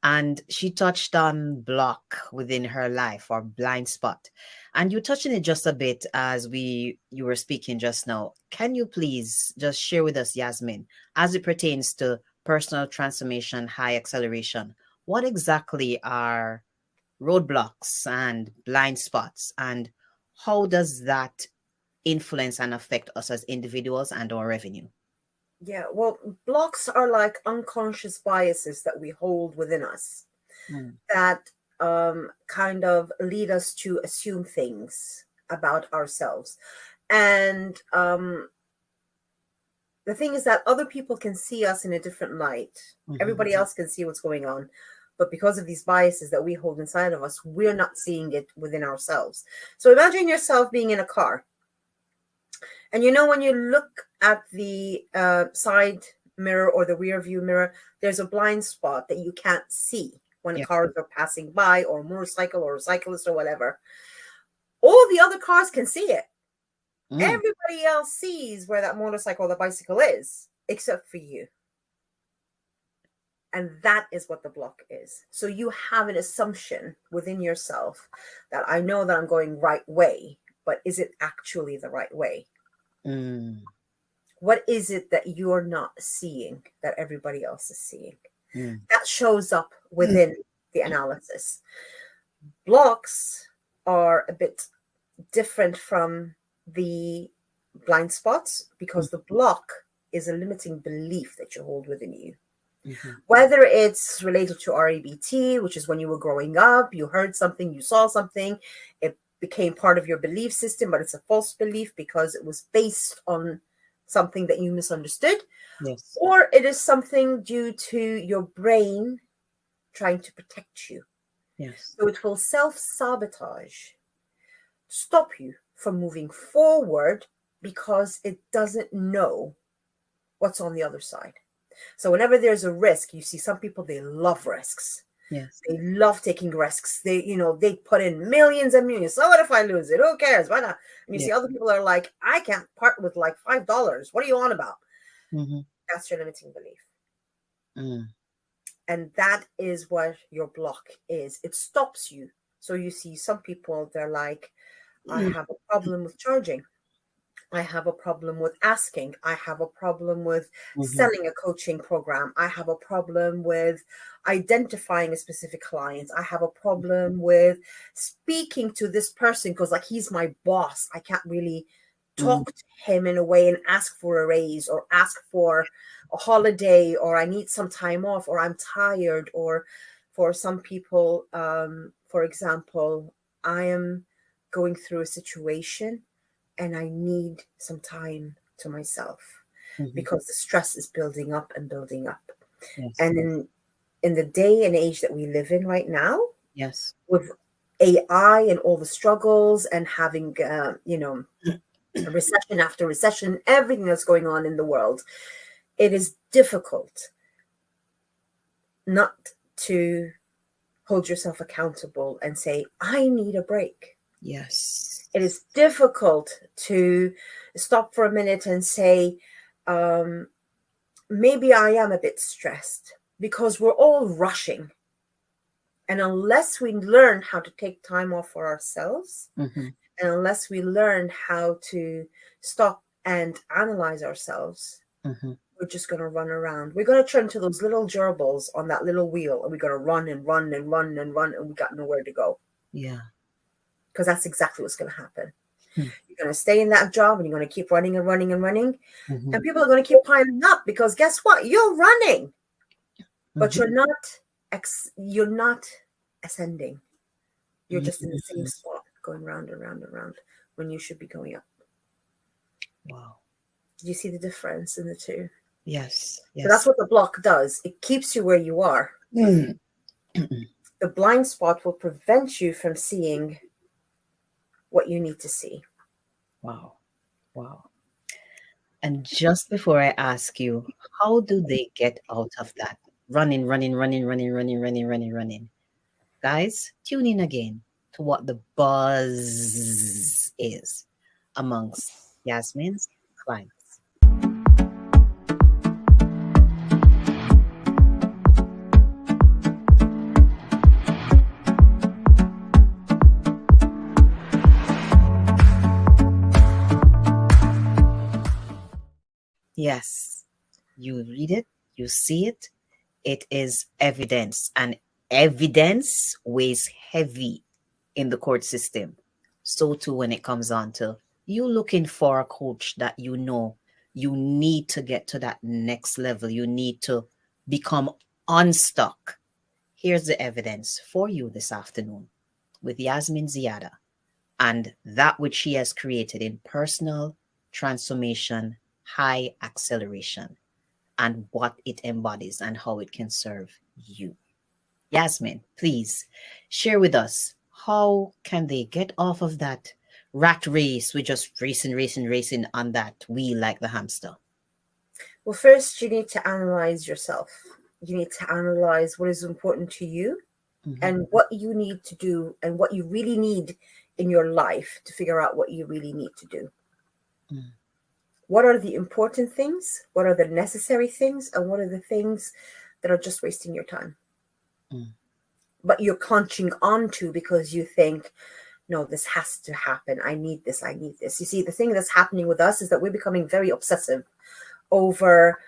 And she touched on block within her life, or blind spot. And you touched on it just a bit as you were speaking just now. Can you please just share with us, Yasmin, as it pertains to personal transformation, high acceleration, what exactly are roadblocks and blind spots, and how does that influence and affect us as individuals and our revenue? Yeah, well, blocks are like unconscious biases that we hold within us that kind of lead us to assume things about ourselves. And the thing is that other people can see us in a different light. Everybody else can see what's going on. But because of these biases that we hold inside of us, we're not seeing it within ourselves. So imagine yourself being in a car. And when you look at the side mirror or the rear view mirror, there's a blind spot that you can't see when cars are passing by, or a motorcycle or a cyclist or whatever. All the other cars can see it. Everybody else sees where that motorcycle or the bicycle is, except for you. And that is what the block is. So you have an assumption within yourself that I know that I'm going right way, but is it actually the right way? What is it that you're not seeing that everybody else is seeing? That shows up within the analysis. Blocks are a bit different from the blind spots because the block is a limiting belief that you hold within you. Whether it's related to REBT, which is when you were growing up, you heard something, you saw something, it became part of your belief system, but it's a false belief because it was based on something that you misunderstood, Yes. or it is something due to your brain trying to protect you. Yes. So it will self-sabotage, stop you from moving forward because it doesn't know what's on the other side. So whenever there's a risk, you see some people, they love risks. Yes. They love taking risks. They, they put in millions and millions. So what if I lose it? Who cares? Why not? And you see other people are like, I can't part with like $5. What are you on about? Mm-hmm. That's your limiting belief. Mm. And that is what your block is. It stops you. So you see some people, they're like, I have a problem with charging. I have a problem with asking. I have a problem with selling a coaching program. I have a problem with identifying a specific client. I have a problem with speaking to this person because like he's my boss. I can't really talk to him in a way and ask for a raise or ask for a holiday, or I need some time off, or I'm tired. Or for some people, for example, I am going through a situation and I need some time to myself because the stress is building up and building up. Yes. And in the day and age that we live in right now, Yes. with AI and all the struggles and having, recession after recession, everything that's going on in the world, it is difficult not to hold yourself accountable and say, I need a break. Yes. It is difficult to stop for a minute and say, maybe I am a bit stressed, because we're all rushing. And unless we learn how to take time off for ourselves, and unless we learn how to stop and analyze ourselves, we're just going to run around. We're going to turn to those little gerbils on that little wheel, and we're going to run and run and run and run, and we got nowhere to go. Yeah. Because that's exactly what's going to happen. You're going to stay in that job, and you're going to keep running and running and running. And people are going to keep piling up, because guess what? You're running, but you're not ascending. You're just in the same spot, going round and round and round, when you should be going up. Wow. Did you see the difference in the two? Yes. Yes. So that's what the block does. It keeps you where you are. The blind spot will prevent you from seeing what you need to see. Wow. Wow. And just before I ask you, how do they get out of that? Running. Guys, tune in again to what the buzz is amongst Yasmin's clients. Yes, you read it, you see it, it is evidence, and evidence weighs heavy in the court system. So too when it comes on to you looking for a coach that you know you need to get to that next level, you need to become unstuck. Here's the evidence for you this afternoon with Yasmin Ziada and that which she has created in personal transformation, high acceleration, and what it embodies and how it can serve you. Yasmin, please share with us, how can they get off of that rat race? We're just racing on that wheel like the hamster. Well, first you need to analyze yourself. You need to analyze what is important to you and what you need to do and what you really need in your life to figure out what you really need to do. What are the important things? What are the necessary things? And what are the things that are just wasting your time? But you're clutching onto because you think, no, this has to happen. I need this. You see, the thing that's happening with us is that we're becoming very obsessive over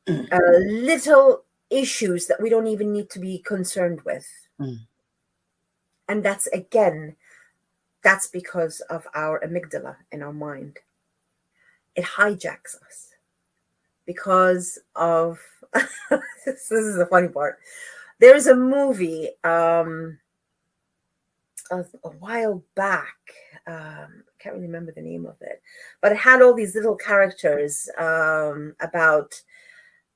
little issues that we don't even need to be concerned with. And that's because of our amygdala in our mind. It hijacks us because of, this is the funny part. There's a movie a while back, I can't really remember the name of it, but it had all these little characters about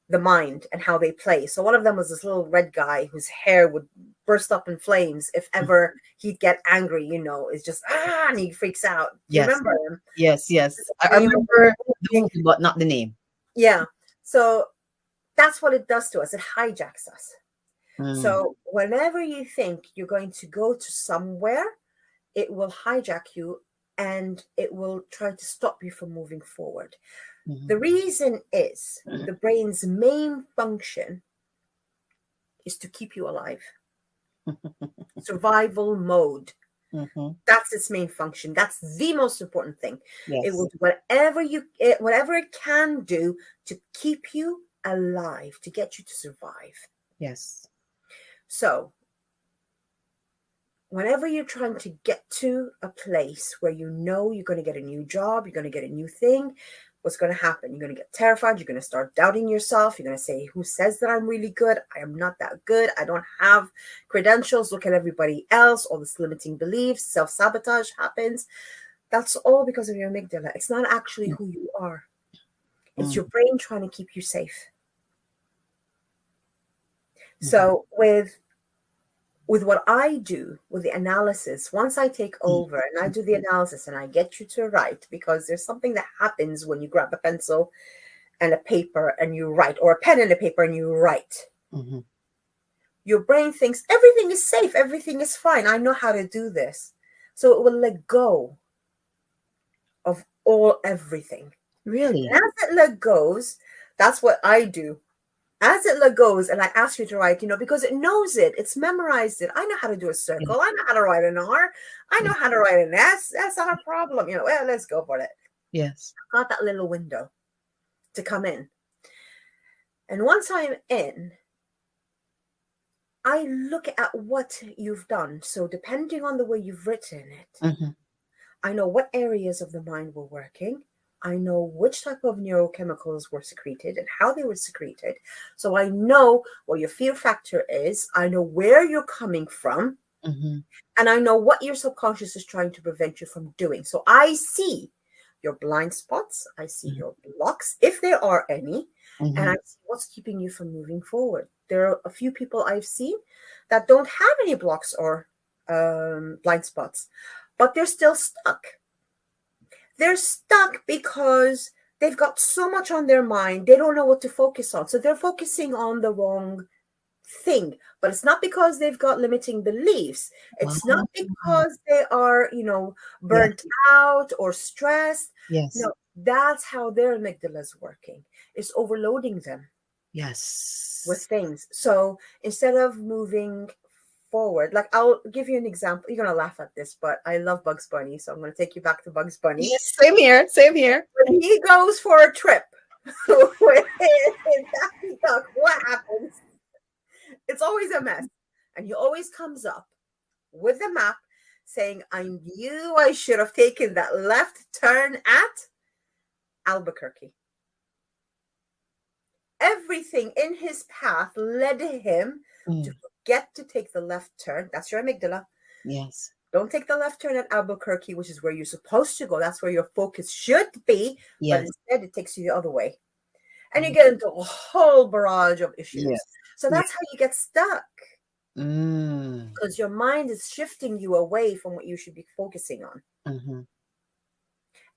the mind and how they play. So one of them was this little red guy whose hair would burst up in flames if ever he'd get angry, it's just, and he freaks out. Do you remember him? Yes. I remember the movie, but not the name. Yeah. So that's what it does to us. It hijacks us. So whenever you think you're going to go to somewhere, it will hijack you and it will try to stop you from moving forward. The reason is the brain's main function is to keep you alive. Survival mode. That's its main function. That's the most important thing. Yes. It will do whatever it can do to keep you alive, to get you to survive. Yes. So whenever you're trying to get to a place where you're going to get a new job, you're going to get a new thing, what's going to happen? You're going to get terrified. You're going to start doubting yourself. You're going to say, who says that I'm really good? I am not that good. I don't have credentials. Look at everybody else. All this limiting beliefs, self-sabotage happens. That's all because of your amygdala. It's not actually who you are. It's your brain trying to keep you safe. So with what I do with the analysis, once I take over and I do the analysis and I get you to write, because there's something that happens when you grab a pencil and a paper and you write, or a pen and a paper and you write. Your brain thinks everything is safe, everything is fine. I know how to do this. So it will let go of everything. Really? And as it let goes, that's what I do. As it let goes, and I ask you to write, because it knows it. It's memorized it. I know how to do a circle. I know how to write an R. I know how to write an S. That's not a problem. Well, let's go for it. Yes. I've got that little window to come in. And once I'm in, I look at what you've done. So depending on the way you've written it, I know what areas of the mind were working. I know which type of neurochemicals were secreted and how they were secreted. So I know what your fear factor is. I know where you're coming from. And I know what your subconscious is trying to prevent you from doing. So I see your blind spots. I see your blocks, if there are any. And I see what's keeping you from moving forward. There are a few people I've seen that don't have any blocks or blind spots, but they're still stuck. They're stuck because they've got so much on their mind. They don't know what to focus on. So they're focusing on the wrong thing. But it's not because they've got limiting beliefs. It's not because they are, burnt out or stressed. Yes. No, that's how their amygdala is working. It's overloading them. Yes. With things. So instead of moving forward, like I'll give you an example. You're gonna laugh at this, but I love Bugs Bunny, so I'm gonna take you back to Bugs Bunny. Yes, same here. When he goes for a trip with Daffy Duck, what happens? It's always a mess, and he always comes up with the map saying, "I knew I should have taken that left turn at Albuquerque." Everything in his path led him to forget to take the left turn. That's your amygdala. Yes. Don't take the left turn at Albuquerque, which is where you're supposed to go. That's where your focus should be. Yes. But instead, it takes you the other way. And you get into a whole barrage of issues. Yes. So that's how you get stuck. Mm. Because your mind is shifting you away from what you should be focusing on. Mm-hmm.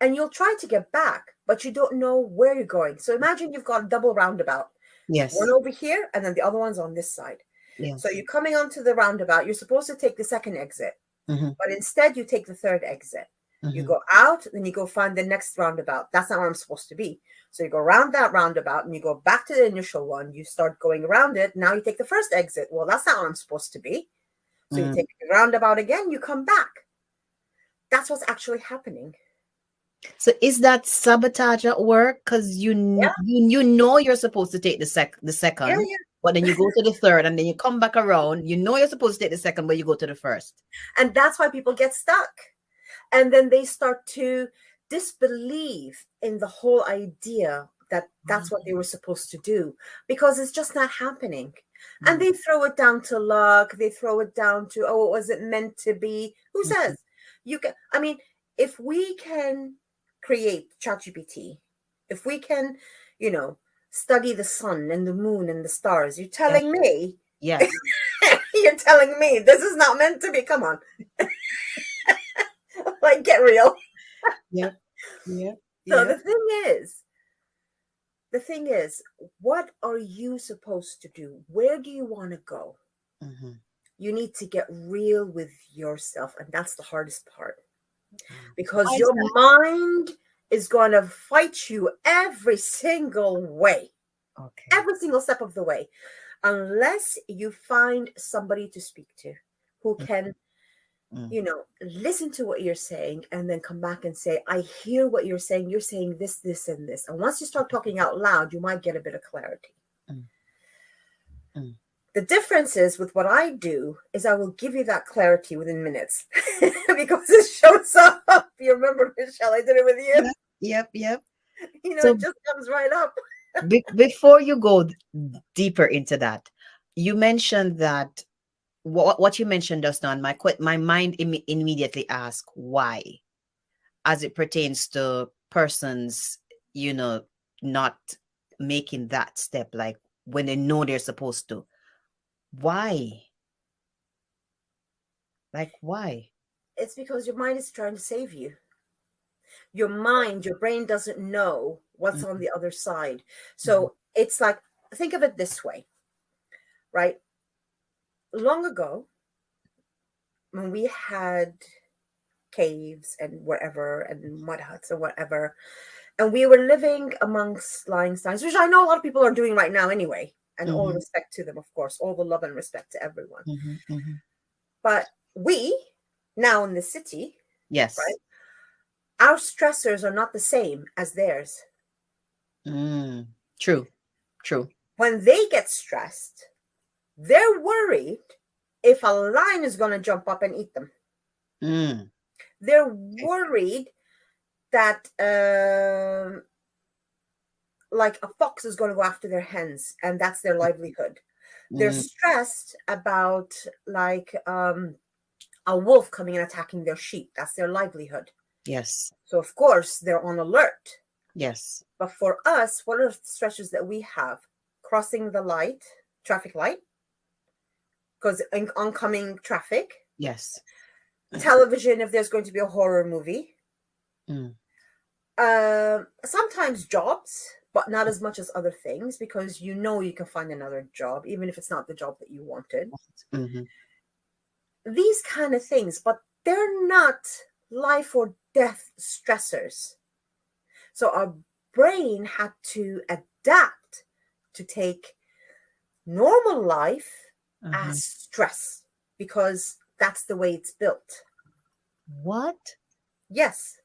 And you'll try to get back, but you don't know where you're going. So imagine you've got a double roundabout. Yes. One over here, and then the other one's on this side. Yes. So you're coming onto the roundabout. You're supposed to take the second exit. Mm-hmm. But instead, you take the third exit. Mm-hmm. You go out, then you go find the next roundabout. That's not where I'm supposed to be. So you go around that roundabout, and you go back to the initial one. You start going around it. Now you take the first exit. Well, that's not where I'm supposed to be. So you take the roundabout again. You come back. That's what's actually happening. So is that sabotage at work? Because you know you're supposed to take the second, but then you go to the third, and then you come back around. You know you're supposed to take the second, but you go to the first. And that's why people get stuck. And then they start to disbelieve in the whole idea that that's what they were supposed to do, because it's just not happening. And they throw it down to luck. They throw it down to, oh, was it meant to be? Who says? You can, I mean, if we can create ChatGPT, if we can, study the sun and the moon and the stars, you're telling me, Yes. you're telling me this is not meant to be. Come on. Like, get real. Yep. Yep. So Yep. the thing is, what are you supposed to do? Where do you want to go? Mm-hmm. You need to get real with yourself. And that's the hardest part. Why Because is your that? mind is going to fight you every single way, Okay. every single step of the way, unless you find somebody to speak to who can, listen to what you're saying and then come back and say, I hear what you're saying. You're saying this, this, and this. And once you start talking out loud, you might get a bit of clarity. Mm. Mm. The difference is with what I do is I will give you that clarity within minutes because it shows up. You remember, Michelle, I did it with you. Yep. Yep. It just comes right up. Before you go deeper into that, you mentioned that what you mentioned just now, my mind immediately asked why, as it pertains to persons, not making that step, like when they know they're supposed to. Why? Like, why? It's because your mind is trying to save you. Your mind, your brain doesn't know what's on the other side. So it's like, think of it this way, right? Long ago, when we had caves and whatever, and mud huts or whatever, and we were living amongst limestones, which I know a lot of people are doing right now anyway, and all respect to them, of course, all the love and respect to everyone. But we, now in the city, Yes, right, our stressors are not the same as theirs. True. When they get stressed, they're worried if a lion is going to jump up and eat them. They're worried that like a fox is going to go after their hens, and that's their livelihood. They're stressed about like a wolf coming and attacking their sheep. That's their livelihood. Yes. So of course they're on alert. Yes. But for us, what are the stresses that we have? Crossing the traffic light, because oncoming traffic. Yes. Television, if there's going to be a horror movie. Sometimes jobs, but not as much as other things, because you can find another job, even if it's not the job that you wanted. These kind of things, but they're not life or death stressors. So our brain had to adapt to take normal life as stress, because that's the way it's built. What? Yes.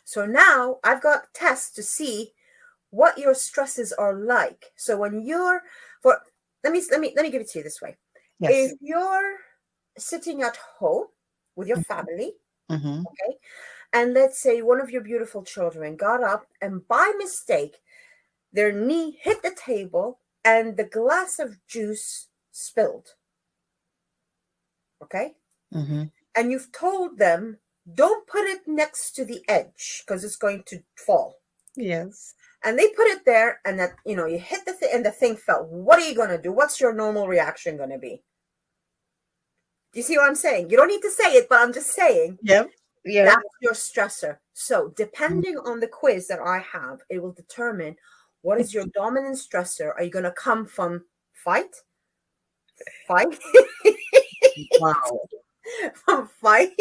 So now I've got tests to see what your stresses are like. So when let me give it to you this way. Yes. If you're sitting at home with your family, okay, and let's say one of your beautiful children got up and by mistake their knee hit the table and the glass of juice spilled, okay, and you've told them, don't put it next to the edge because it's going to fall. Yes. And they put it there, and that, you hit the thing and the thing fell. What are you going to do? What's your normal reaction going to be? Do you see what I'm saying? You don't need to say it, but I'm just saying. Yep. Yeah. That's your stressor. So depending on the quiz that I have, it will determine what is your dominant stressor. Are you going to come from fight? Wow. From fight,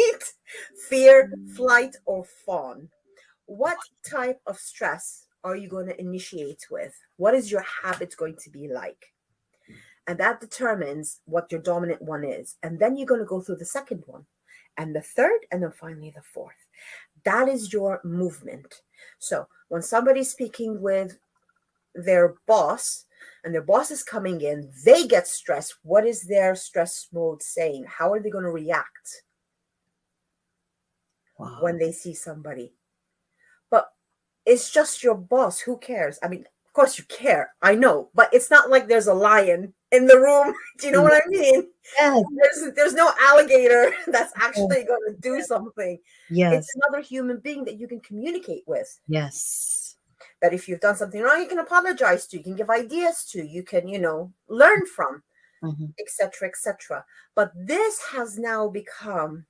fear, flight, or fawn? What type of stress are you going to initiate with? What is your habit going to be like? And that determines what your dominant one is. And then you're going to go through the second one, and the third, and then finally the fourth. That is your movement. So when somebody's speaking with their boss, and their boss is coming in, they get stressed. What is their stress mode saying? How are they going to react when they see somebody? But it's just your boss. Who cares? I mean, course you care, I know, but it's not like there's a lion in the room. Do you know what I mean? Yes. There's no alligator that's actually going to do something. Yes. It's another human being that you can communicate with. Yes. That if you've done something wrong, you can apologize to, you can give ideas to, you can, learn from, etc., etc. But this has now become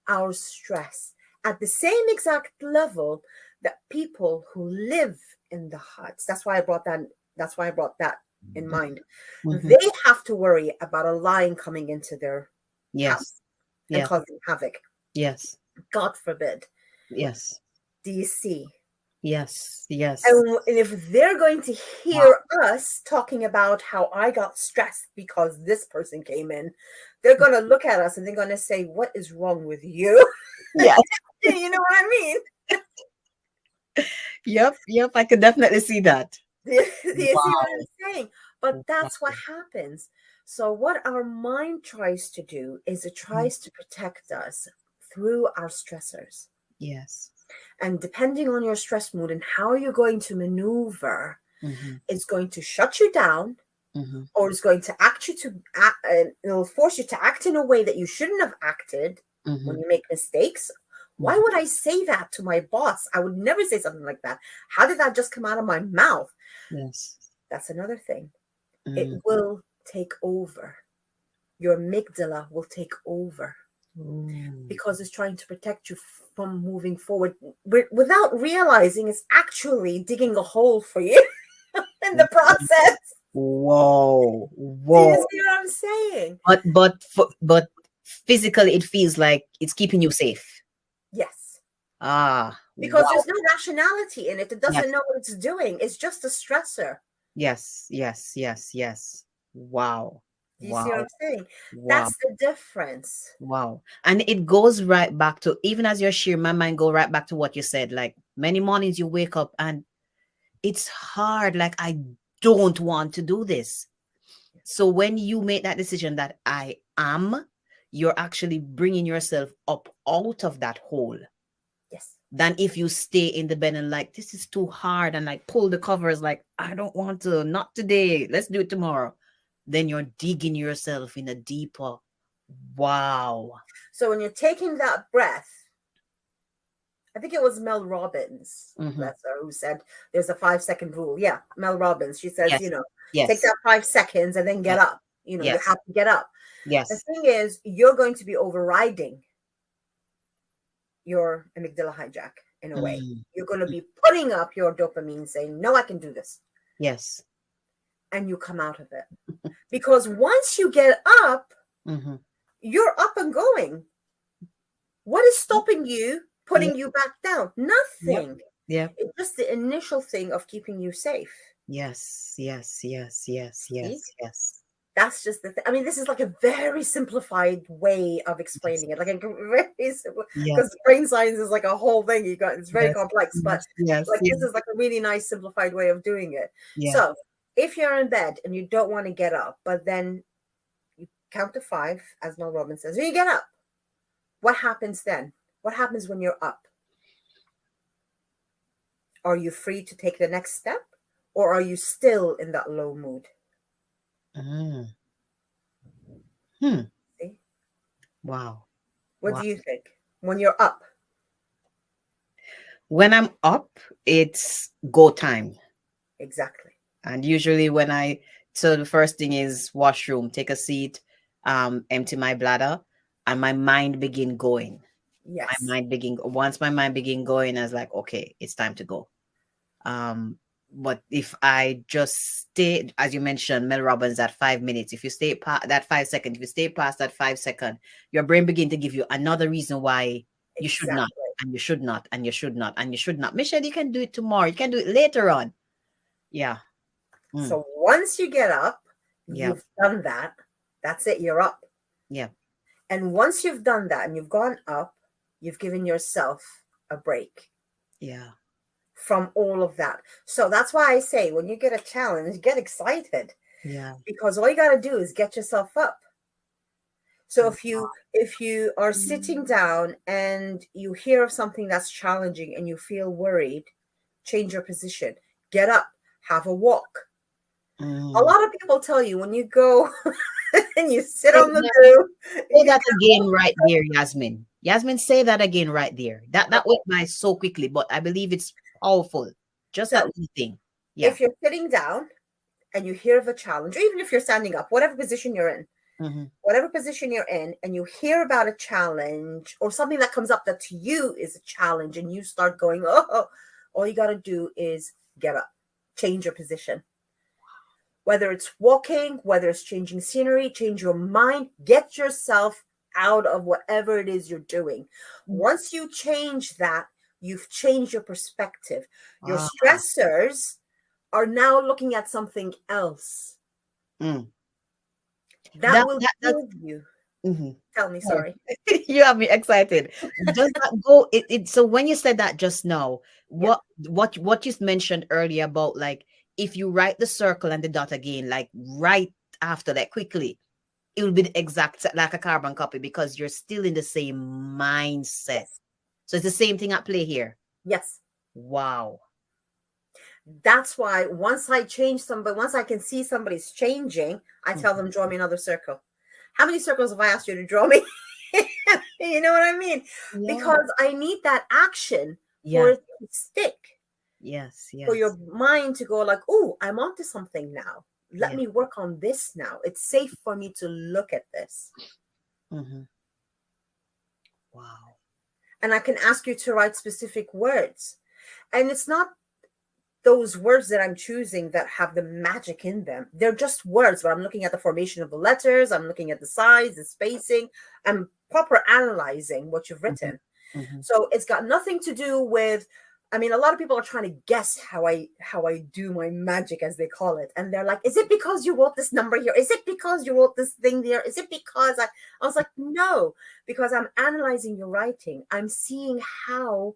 our stress at the same exact level that people who live in the huts. That's why I brought that in mind. They have to worry about a lion coming into their house and causing havoc. Yes. God forbid. Yes. Do you see? Yes. Yes. And if they're going to hear us talking about how I got stressed because this person came in, they're going to look at us and they're going to say, what is wrong with you? Yes. You know what I mean? Yep. I could definitely see that. Do you see what I'm saying? But that's what happens. So what our mind tries to do is it tries to protect us through our stressors. Yes. And depending on your stress mood and how you're going to maneuver, it's going to shut you down, or it's going to it'll force you to act in a way that you shouldn't have acted when you make mistakes. Why would I say that to my boss? I would never say something like that. How did that just come out of my mouth? Yes. That's another thing. It will take over. Your amygdala will take over. Because it's trying to protect you from moving forward without realizing it's actually digging a hole for you in the process. Whoa. Do you see what I'm saying? But physically it feels like it's keeping you safe. Yes. Because there's no rationality in it. It doesn't know what it's doing. It's just a stressor. Yes. Wow. Do you see what I'm saying? Wow. That's the difference. Wow. And it goes right back to, even as you're sharing, my mind go right back to what you said. Like many mornings you wake up and it's hard. Like, I don't want to do this. So when you make that decision that you're actually bringing yourself up out of that hole. Yes. Than if you stay in the bed and like, this is too hard, and like pull the covers like, I don't want to, not today, let's do it tomorrow. Then you're digging yourself in a deeper. Wow. So when you're taking that breath, I think it was Mel Robbins, that's her, who said there's a 5-second rule. Yeah, Mel Robbins. She says, take that 5 seconds and then get up. You have to get up. Yes. The thing is, you're going to be overriding your amygdala hijack in a way. You're going to be putting up your dopamine saying, no, I can do this. Yes. And you come out of it. Because once you get up, you're up and going. What is stopping you putting you back down? Nothing. Yeah. It's just the initial thing of keeping you safe. Yes. That's just the thing. I mean, this is like a very simplified way of explaining it. Like a very simple, because brain science is like a whole thing. It's very complex, but this is like a really nice simplified way of doing it. Yeah. So if you're in bed and you don't want to get up, but then you count to 5, as Mel Robbins says, and you get up, what happens then? What happens when you're up? Are you free to take the next step, or are you still in that low mood? See? Wow. What do you think when you're up? When I'm up, it's go time. Exactly. And usually so the first thing is washroom, take a seat, empty my bladder, and my mind begin going. Yes. Once my mind begin going, I was like, okay, it's time to go. But if I just stay, as you mentioned, Mel Robbins, that 5 minutes, if you stay that 5 seconds, if you stay past that 5 seconds, your brain begin to give you another reason why you should not, and you should not, and you should not, and you should not. Michelle, you can do it tomorrow. You can do it later on. Yeah. So once you get up, you've done that. That's it. You're up. Yeah. And once you've done that and you've gone up, you've given yourself a break. Yeah. From all of that. So that's why I say when you get a challenge, get excited. Yeah. Because all you got to do is get yourself up. So if you are sitting down and you hear of something that's challenging and you feel worried, change your position. Get up. have a walk. A Mm. lot of people tell you when you go and you sit Say on the that, do. say that again right there, Yasmin. Yasmin, say that again right there. That went by so quickly, but I believe it's powerful. Just that So little thing. Yeah. if you're sitting down and you hear of a challenge, or even if you're standing up, whatever position you're in, and you hear about a challenge or something that comes up that to you is a challenge, and you start going, oh, all you got to do is get up, change your position. Whether it's walking, whether it's changing scenery, change your mind, get yourself out of whatever it is you're doing. Once you change that, you've changed your perspective. Your Ah. stressors are now looking at something else. Mm. That will move you. Mhm. Tell me, sorry. You have me excited. Does that go? So when you said that just now, what you mentioned earlier about, like, if you write the circle and the dot again, like right after that quickly, it will be the exact like a carbon copy, because you're still in the same mindset. Yes. So it's the same thing at play here. Yes. Wow. That's why once I change somebody, once I can see somebody's changing, I tell them, draw me another circle. How many circles have I asked you to draw me? You know what I mean? Yeah. Because I need that action Yeah. for it to stick. Yes. For your mind to go like, oh, I'm onto something now. Let me work on this now. It's safe for me to look at this. Mm-hmm. Wow. And I can ask you to write specific words. And it's not those words that I'm choosing that have the magic in them. They're just words, but I'm looking at the formation of the letters. I'm looking at the size, the spacing. I'm proper analyzing what you've written. Mm-hmm. So it's got nothing to do with, I mean, a lot of people are trying to guess how I do my magic, as they call it. And they're like, is it because you wrote this number here? Is it because you wrote this thing there? Is it because I was like, no, because I'm analyzing your writing. I'm seeing how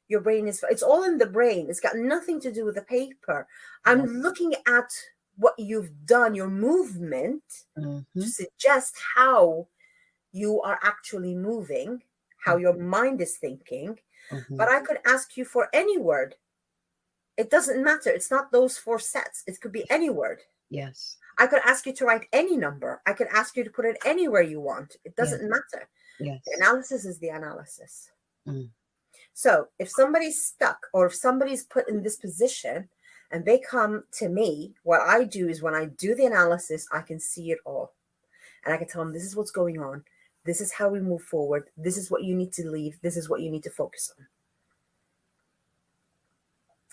your brain is, it's all in the brain. It's got nothing to do with the paper. I'm looking at what you've done, your movement, to suggest how you are actually moving, how your mind is thinking. But I could ask you for any word. It doesn't matter. It's not those 4 sets. It could be any word. Yes. I could ask you to write any number. I could ask you to put it anywhere you want. It doesn't matter. Yes. The analysis is the analysis. So if somebody's stuck, or if somebody's put in this position and they come to me, what I do is, when I do the analysis, I can see it all. And I can tell them, this is what's going on. This is how we move forward. This is what you need to leave. This is what you need to focus on.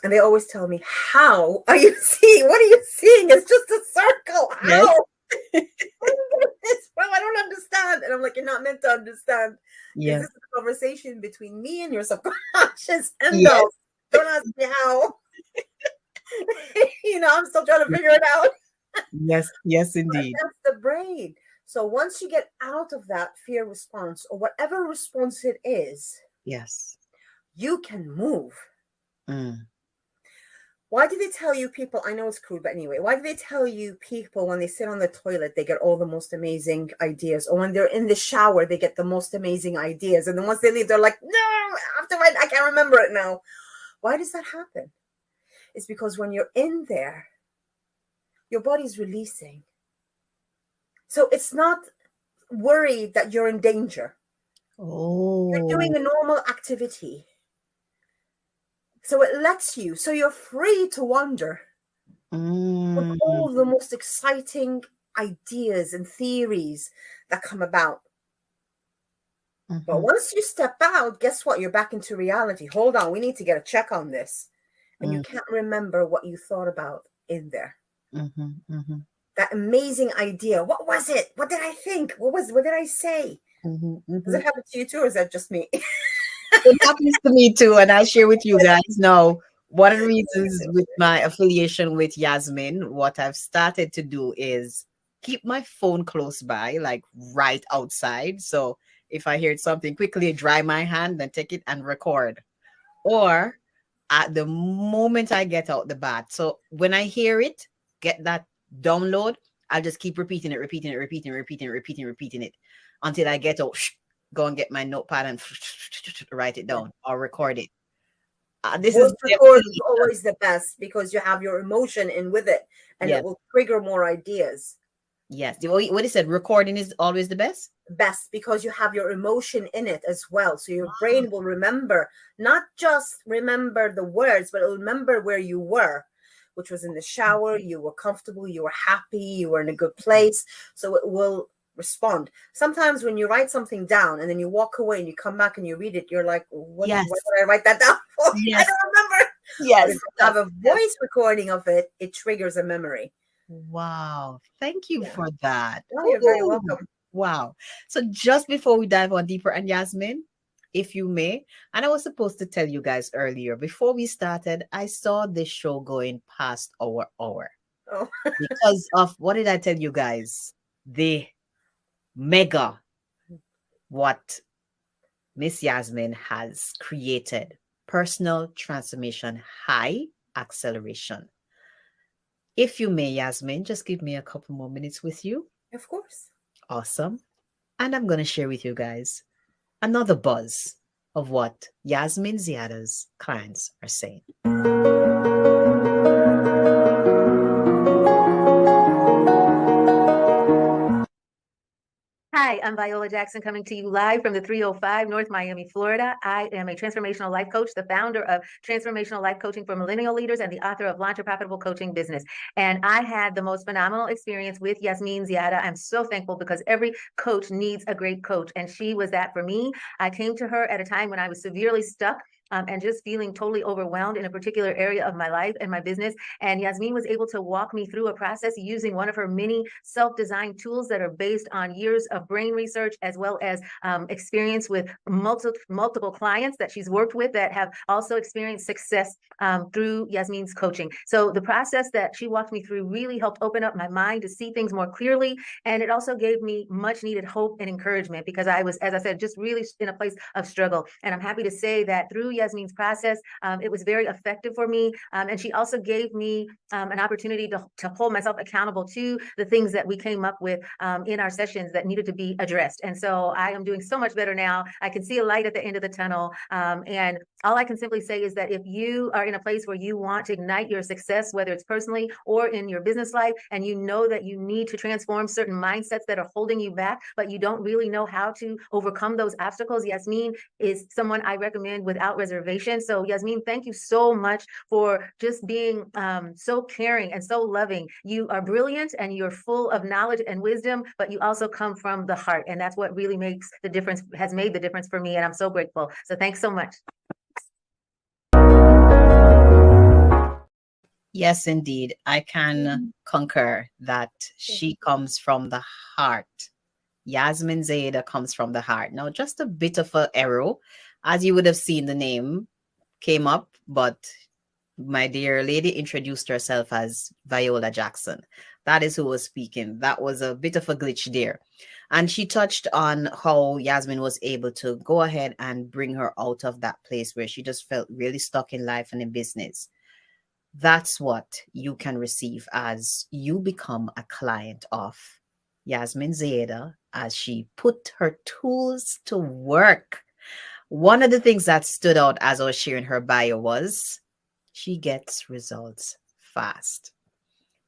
And they always tell me, how are you seeing? What are you seeing? It's just a circle. How? Well, I don't understand. And I'm like, you're not meant to understand. Yes. This is a conversation between me and your subconscious. And no, don't ask me how. You know, I'm still trying to figure it out. Yes, indeed. But that's the brain. So once you get out of that fear response, or whatever response it is, you can move. Why do they tell you people, I know it's crude, but anyway, why do they tell you people when they sit on the toilet, they get all the most amazing ideas? Or when they're in the shower, they get the most amazing ideas. And then once they leave, they're like, no, I can't remember it now. Why does that happen? It's because when you're in there, your body's releasing. So it's not worried that you're in danger. You're doing a normal activity. So it lets you, so you're free to wander with all the most exciting ideas and theories that come about. But once you step out, guess what? You're back into reality. Hold on, we need to get a check on this. And you can't remember what you thought about in there. That amazing idea. What was it? What did I think? What did I say? Does it happen to you too, or is that just me? It happens to me too, and I'll share with you guys now. One of the reasons with my affiliation with Yasmin, what I've started to do is keep my phone close by, like right outside. So if I hear something, quickly dry my hand, then take it and record. Or at the moment I get out the bath. So when I hear it, get that download, I'll just keep repeating it until I get out. Go and get my notepad and write it down or record it. This is Voice record is definitely, always the best because you have your emotion in with it, and it yes, will trigger more ideas. yes. What you said, recording is always the best. Best because you have your emotion in it as well. So your brain will remember, not just remember the words, but it'll remember where you were, which was in the shower. You were comfortable, you were happy, you were in a good place. So it will respond. Sometimes when you write something down and then you walk away and you come back and you read it, you're like, what Yes, did I write that down for? I yes, don't remember. But yes, if you yes, have a yes. voice recording of it, it triggers a memory. Wow. Thank you Yeah. for that. Oh, you're very Ooh, welcome. wow. So just before we dive on deeper, and Yasmin, if you may, and I was supposed to tell you guys earlier, before we started, I saw this show going past our hour Oh, because of, what did I tell you guys? The mega, what Miss Yasmin has created, personal transformation, high acceleration. If you may, Yasmin, just give me a couple more minutes with you. of course. Awesome. And I'm going to share with you guys another buzz of what Yasmin Ziada's clients are saying. Hi, I'm Viola Jackson coming to you live from the 305 North Miami, Florida. I am a transformational life coach, the founder of Transformational Life Coaching for Millennial Leaders and the author of Launch a Profitable Coaching Business. And I had the most phenomenal experience with Yasmin Ziada. I'm so thankful because every coach needs a great coach. And she was that for me. I came to her at a time when I was severely stuck and just feeling totally overwhelmed in a particular area of my life and my business. And Yasmin was able to walk me through a process using one of her many self-designed tools that are based on years of brain research, as well as experience with multiple clients that she's worked with that have also experienced success through Yasmin's coaching. So the process that she walked me through really helped open up my mind to see things more clearly. And it also gave me much needed hope and encouragement because I was, as I said, just really in a place of struggle. And I'm happy to say that through Yasmin's process, it was very effective for me. And she also gave me an opportunity to hold myself accountable to the things that we came up with in our sessions that needed to be addressed. And so I am doing so much better now. I can see a light at the end of the tunnel. And all I can simply say is that if you are in a place where you want to ignite your success, whether it's personally or in your business life, and you know that you need to transform certain mindsets that are holding you back, but you don't really know how to overcome those obstacles, Yasmin is someone I recommend without reservation. So Yasmin, thank you so much for just being so caring and so loving. You are brilliant and you're full of knowledge and wisdom, but you also come from the heart. And that's what really makes the difference, has made the difference for me. And I'm so grateful. So thanks so much. Yes, indeed. I can concur that she comes from the heart. Yasmin Ziada comes from the heart. Now, just a bit of an arrow, as you would have seen, the name came up, but my dear lady introduced herself as Viola Jackson. That is who was speaking. That was a bit of a glitch there. And she touched on how Yasmin was able to go ahead and bring her out of that place where she just felt really stuck in life and in business. That's what you can receive as you become a client of Yasmin Ziada as she put her tools to work. One of the things that stood out as I was sharing her bio was she gets results fast.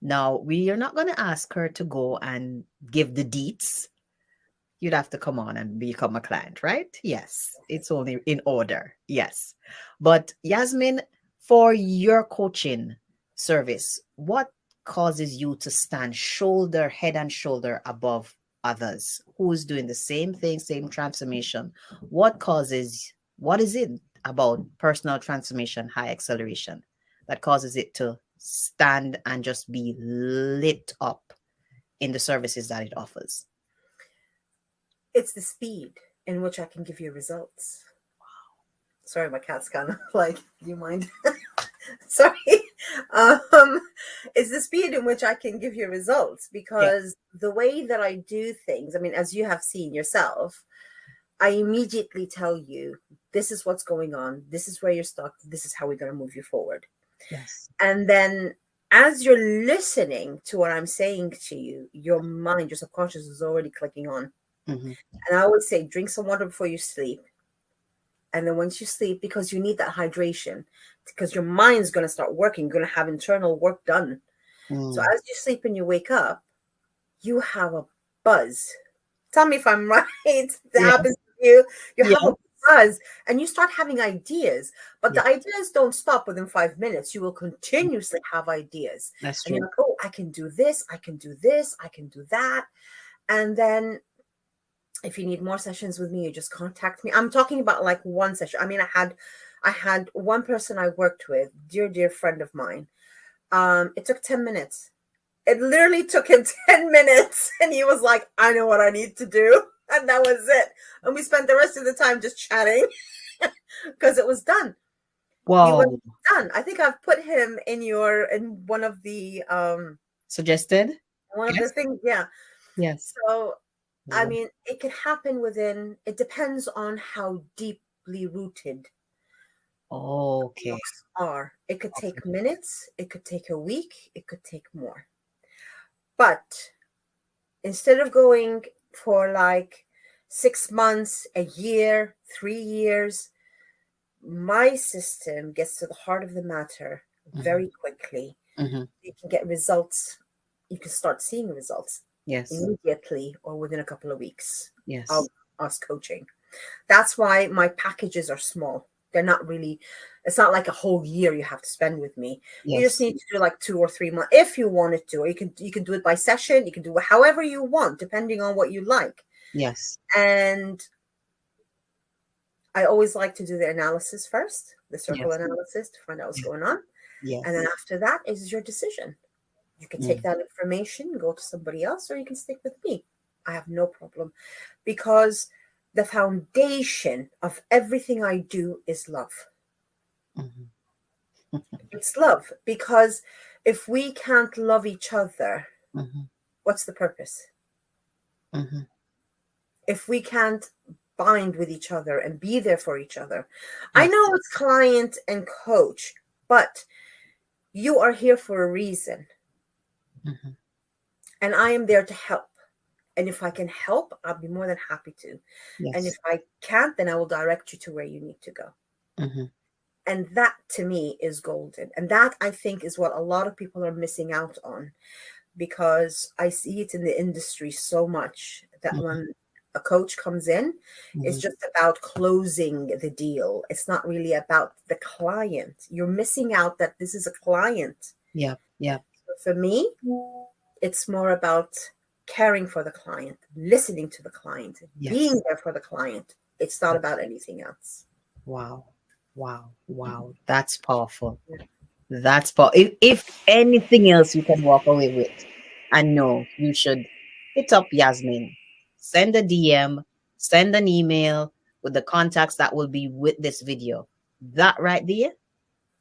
Now, we are not going to ask her to go and give the deets. You'd have to come on and become a client, right? Yes, it's only in order. Yes. But Yasmin, for your coaching service, what causes you to stand head and shoulder above others who's doing the same thing, same transformation? What is it about personal transformation, high acceleration that causes it to stand and just be lit up in the services that it offers? It's the speed in which I can give you results. Wow. Sorry, my cat's kind of like, do you mind? Sorry. It's the speed in which I can give you results because the way that I do things, I mean, as you have seen yourself, I immediately tell you, this is what's going on. This is where you're stuck. This is how we're going to move you forward. Yes. And then as you're listening to what I'm saying to you, your mind, your subconscious is already clicking on. Mm-hmm. And I always say, drink some water before you sleep And then once you sleep, because you need that hydration, because your mind's going to start working, you're going to have internal work done. So as you sleep and you wake up, you have a buzz. Tell me if I'm right. That happens to you. You have a buzz and you start having ideas, but the ideas don't stop within 5 minutes. You will continuously have ideas. That's and true. you're like, oh, I can do this, I can do this, I can do that. And then if you need more sessions with me, you just contact me. I'm talking about like one session. I mean, I had one person I worked with, dear friend of mine. It took 10 minutes. It literally took him 10 minutes. And he was like, I know what I need to do. And that was it. And we spent the rest of the time just chatting because it was done. Wow. He was done. I think I've put him in one of the suggested. One of the things. Yeah. Yes. So I mean, it could happen it depends on how deeply rooted blocks are. It could take minutes, it could take a week, it could take more. But instead of going for like 6 months, a year, 3 years, my system gets to the heart of the matter very quickly. You can get results. You can start seeing results. Yes. Immediately or within a couple of weeks yes. of us coaching. That's why my packages are small. They're not really, it's not like a whole year you have to spend with me. Yes. You just need to do like 2 or 3 months if you wanted to, or you can do it by session. You can do it however you want, depending on what you like. Yes. And I always like to do the analysis first, the circle analysis to find out what's going on. Yes. And then after that is your decision. You can take that information, go to somebody else, or you can stick with me. I have no problem, because the foundation of everything I do is love. It's love, because if we can't love each other, what's the purpose? If we can't bind with each other and be there for each other. I know it's client and coach, but you are here for a reason. And I am there to help. And if I can help, I'll be more than happy to. Yes. And if I can't, then I will direct you to where you need to go. And that to me is golden. And that, I think, is what a lot of people are missing out on, because I see it in the industry so much that when a coach comes in, it's just about closing the deal. It's not really about the client. You're missing out that this is a client. Yeah. For me, it's more about caring for the client, listening to the client, being there for the client. It's not about anything else. Wow. That's powerful. That's powerful. If anything else you can walk away with, I know you should hit up Yasmin. Send a DM, send an email with the contacts that will be with this video. That right there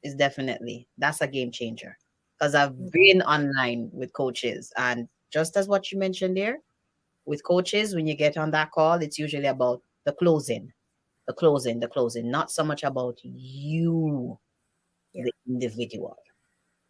is that's a game changer. Because I've been online with coaches, and just as what you mentioned there, with coaches, when you get on that call, it's usually about the closing, not so much about you, the individual.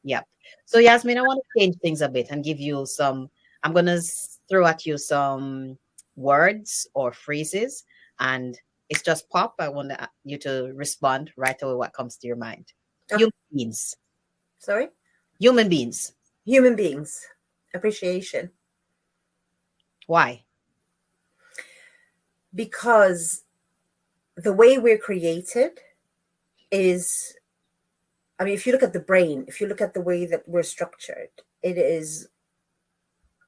Yep. So Yasmin, I want to change things a bit and give you I'm going to throw at you some words or phrases, and it's just pop. I want you to respond right away what comes to your mind. Human beings. Sorry? Human beings. Human beings. Appreciation. Why? Because the way we're created is, I mean, if you look at the brain, if you look at the way that we're structured,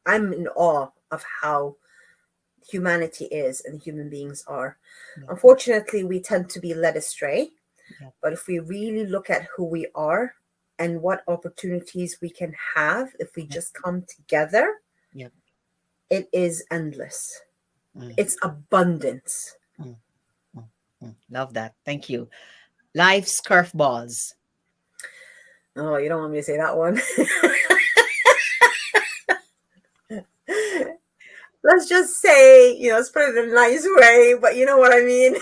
I'm in awe of how humanity is and human beings are. Unfortunately, we tend to be led astray. But if we really look at who we are and what opportunities we can have if we just come together, it is endless. It's abundance. Love that. Thank you. Life's curveballs. Oh, you don't want me to say that one. Let's just say, let's put it in a nice way, but you know what I mean?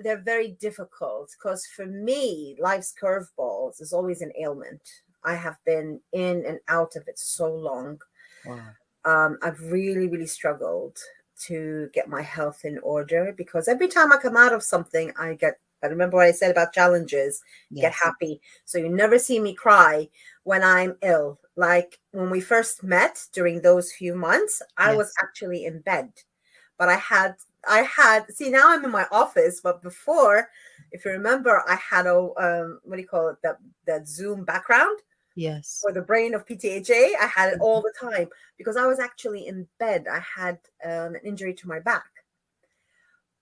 They're very difficult, because for me, life's curveballs is always an ailment. I have been in and out of it so long. Wow. I've really, really struggled to get my health in order, because every time I come out of something, I remember what I said about challenges, get happy. So you never see me cry when I'm ill. Like when we first met during those few months, I was actually in bed, but I had, see, now I'm in my office, but before, if you remember, I had a, what do you call it? That Zoom background. Yes. For the brain of PTHA, I had it all the time because I was actually in bed. I had an injury to my back.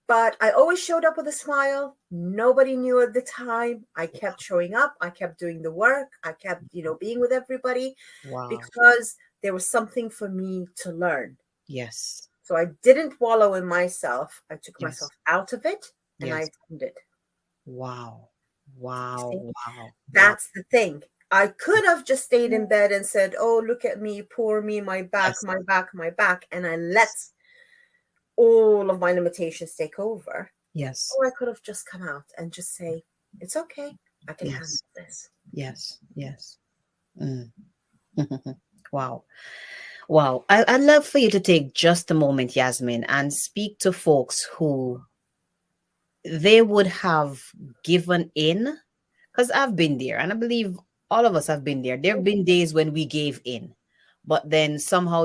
But I always showed up with a smile. Nobody knew at the time. I kept showing up. I kept doing the work. I kept, being with everybody. Wow. Because there was something for me to learn. Yes. So I didn't wallow in myself. I took myself out of it and I found it. Wow. Wow. See? Wow. That's the thing. I could have just stayed in bed and said, oh, look at me, poor me, my back, my back, my back. And I let all of my limitations take over. Yes. Or I could have just come out and just say, it's okay. I can handle this. Yes. Yes. Wow. Wow. I'd love for you to take just a moment, Yasmin, and speak to folks who they would have given in, because I've been there, and I believe all of us have been there. There have been days when we gave in, but then somehow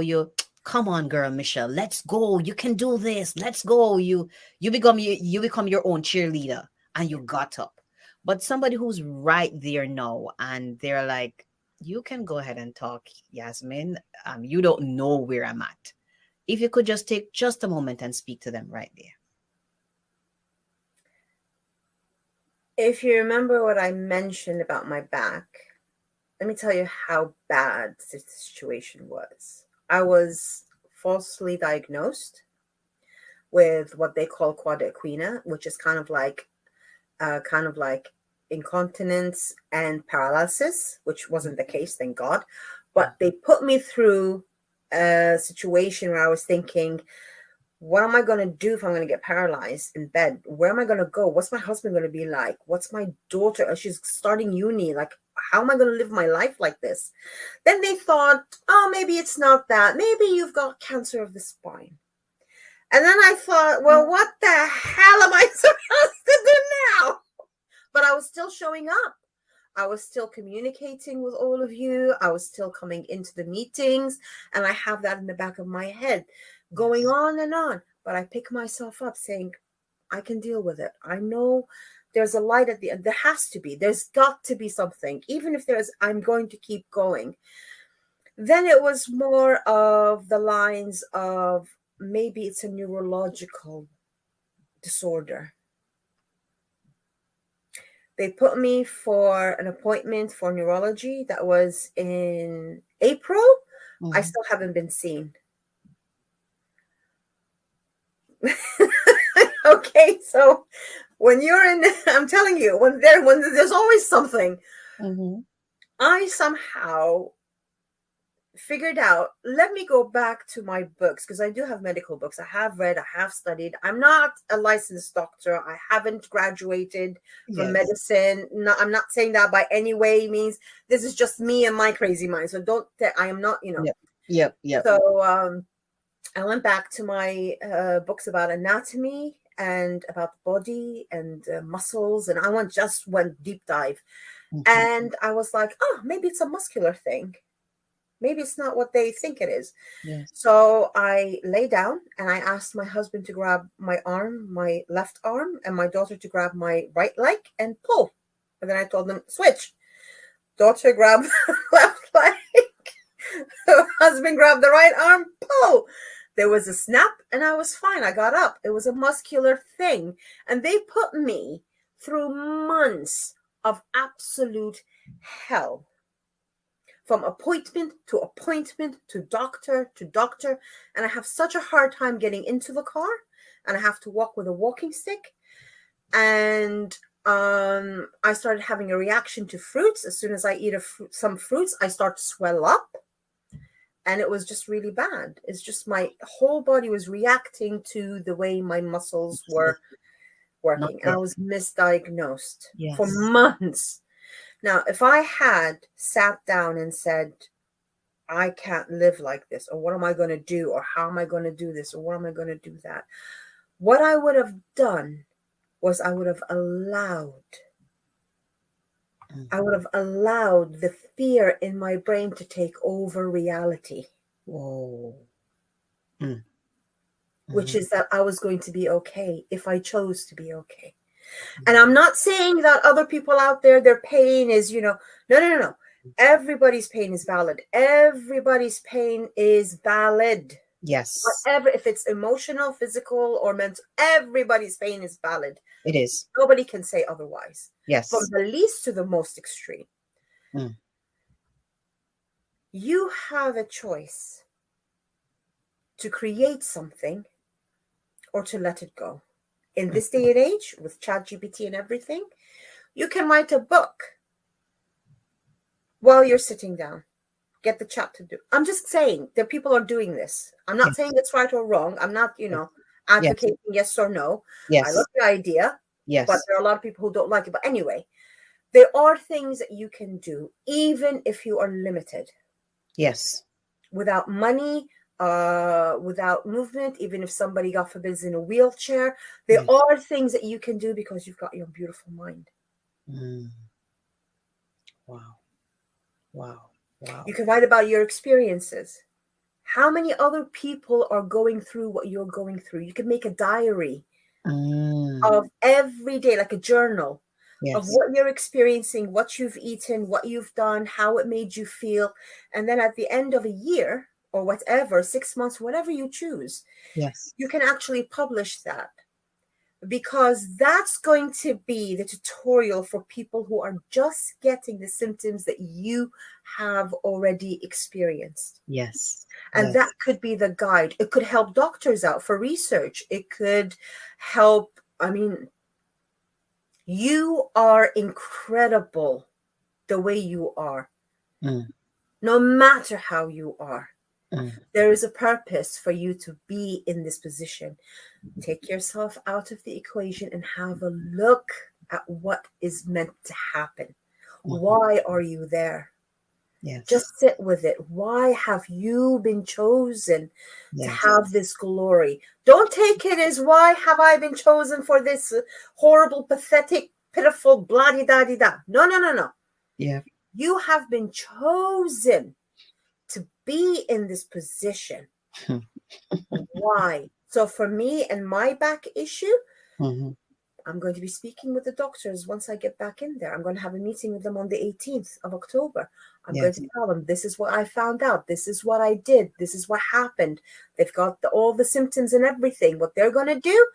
come on, girl, Michelle, let's go. You can do this. Let's go. You become your own cheerleader, and you got up. But somebody who's right there now, and they're like, you can go ahead and talk, Yasmin. You don't know where I'm at. If you could just take just a moment and speak to them right there. If you remember what I mentioned about my back, let me tell you how bad the situation was. I was falsely diagnosed with what they call quad equina, which is kind of like incontinence and paralysis, which wasn't the case, thank God. But they put me through a situation where I was thinking, what am I going to do if I'm going to get paralyzed in bed? Where am I going to go? What's my husband going to be like? What's my daughter? She's starting uni. Like, how am I going to live my life like this? Then they thought, oh, maybe it's not that. Maybe you've got cancer of the spine. And then I thought, well, what the hell am I supposed to do now? But I was still showing up. I was still communicating with all of you. I was still coming into the meetings. And I have that in the back of my head, going on and on. But I pick myself up saying, I can deal with it. I know there's a light at the end. There has to be. There's got to be something. Even if I'm going to keep going. Then it was more of the lines of maybe it's a neurological disorder. They put me for an appointment for neurology. That was in April. Mm-hmm. I still haven't been seen. Okay, so when you're in, I'm telling you, when there's always something. Mm-hmm. I somehow figured out, let me go back to my books, because I do have medical books. I have read, I have studied. I'm not a licensed doctor. I haven't graduated from medicine. No, I'm not saying that by any way means. This is just me and my crazy mind. So I am not, Yep. So I went back to my books about anatomy and about the body and muscles. And I just went deep dive. Mm-hmm. And I was like, oh, maybe it's a muscular thing. Maybe it's not what they think it is. Yes. So I lay down and I asked my husband to grab my arm, my left arm, and my daughter to grab my right leg and pull. And then I told them, switch. Daughter grab the left leg. Husband grabbed the right arm, pull. There was a snap and I was fine. I got up. It was a muscular thing. And they put me through months of absolute hell. From appointment to doctor. And I have such a hard time getting into the car. And I have to walk with a walking stick. And I started having a reaction to fruits. As soon as I eat some fruits, I start to swell up. And it was just really bad. It's just my whole body was reacting to the way my muscles were working. And I was misdiagnosed for months. Now, if I had sat down and said, I can't live like this, or what am I going to do, or how am I going to do this, or what am I going to do that? What I would have done was I would have allowed the fear in my brain to take over reality. Whoa. Which is that I was going to be okay if I chose to be okay. And I'm not saying that other people out there, their pain is, no. Everybody's pain is valid. Everybody's pain is valid. Yes. Whatever, if it's emotional, physical, or mental, everybody's pain is valid. It is. Nobody can say otherwise. Yes. From the least to the most extreme. You have a choice to create something or to let it go. In this day and age, with ChatGPT and everything, you can write a book while you're sitting down. Get the chat to do. I'm just saying that people are doing this. I'm not saying it's right or wrong. I'm not, advocating yes or no. Yes. I love the idea. Yes. But there are a lot of people who don't like it. But anyway, there are things that you can do, even if you are limited. Yes. Without money, without movement, even if somebody, God forbid, is in a wheelchair, there are things that you can do because you've got your beautiful mind. Wow. You can write about your experiences. How many other people are going through what you're going through? You can make a diary of every day, like a journal of what you're experiencing, what you've eaten, what you've done, how it made you feel. And then at the end of a year or whatever, 6 months, whatever you choose, you can actually publish that. Because that's going to be the tutorial for people who are just getting the symptoms that you have already experienced. Yes. And that could be the guide. It could help doctors out for research. It could help. You are incredible the way you are. No matter how you are. There is a purpose for you to be in this position. Take yourself out of the equation and have a look at what is meant to happen. Why are you there? Just sit with it. Why have you been chosen to have this glory? Don't take it as, why have I been chosen for this horrible, pathetic, pitiful, blah-di-da-di-da. No. You have been chosen to be in this position. Why? So for me and my back issue, I'm going to be speaking with the doctors once I get back in there. I'm going to have a meeting with them on the 18th of October. I'm going to tell them, this is what I found out. This is what I did. This is what happened. They've got all the symptoms and everything. What they're going to do,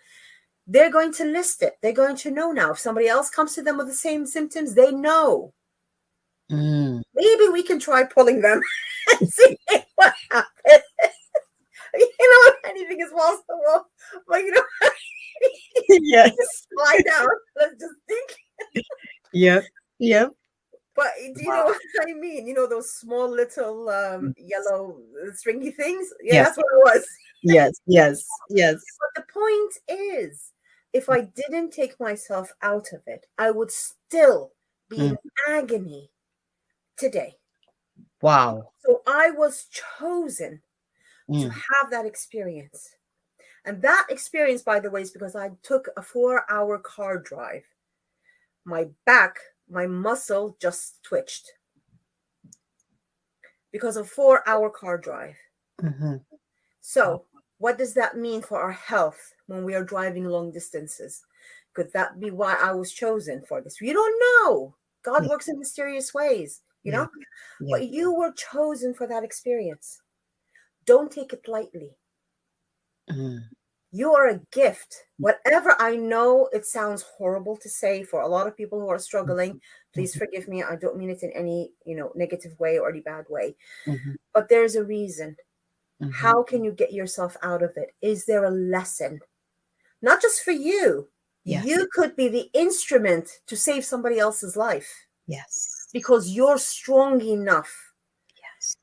they're going to list it. They're going to know now. If somebody else comes to them with the same symptoms, they know. Maybe we can try pulling them and see what happens. Anything is possible. But yes. Lie down. Let's just think. Yep. But do you know what I mean? Those small little yellow stringy things? Yeah, that's what it was. Yes. But the point is, if I didn't take myself out of it, I would still be in agony today. Wow. So I was chosen to have that experience. And that experience, by the way, is because I took a 4-hour car drive. My back, my muscle just twitched because of 4-hour car drive. So what does that mean for our health when we are driving long distances? Could that be why I was chosen for this? You don't know. God works in mysterious ways, but you were chosen for that experience. Don't take it lightly. You are a gift. Whatever, I know it sounds horrible to say for a lot of people who are struggling. Please forgive me. I don't mean it in any, negative way or any bad way. But there's a reason. How can you get yourself out of it? Is there a lesson? Not just for you. You could be the instrument to save somebody else's life. Yes. Because you're strong enough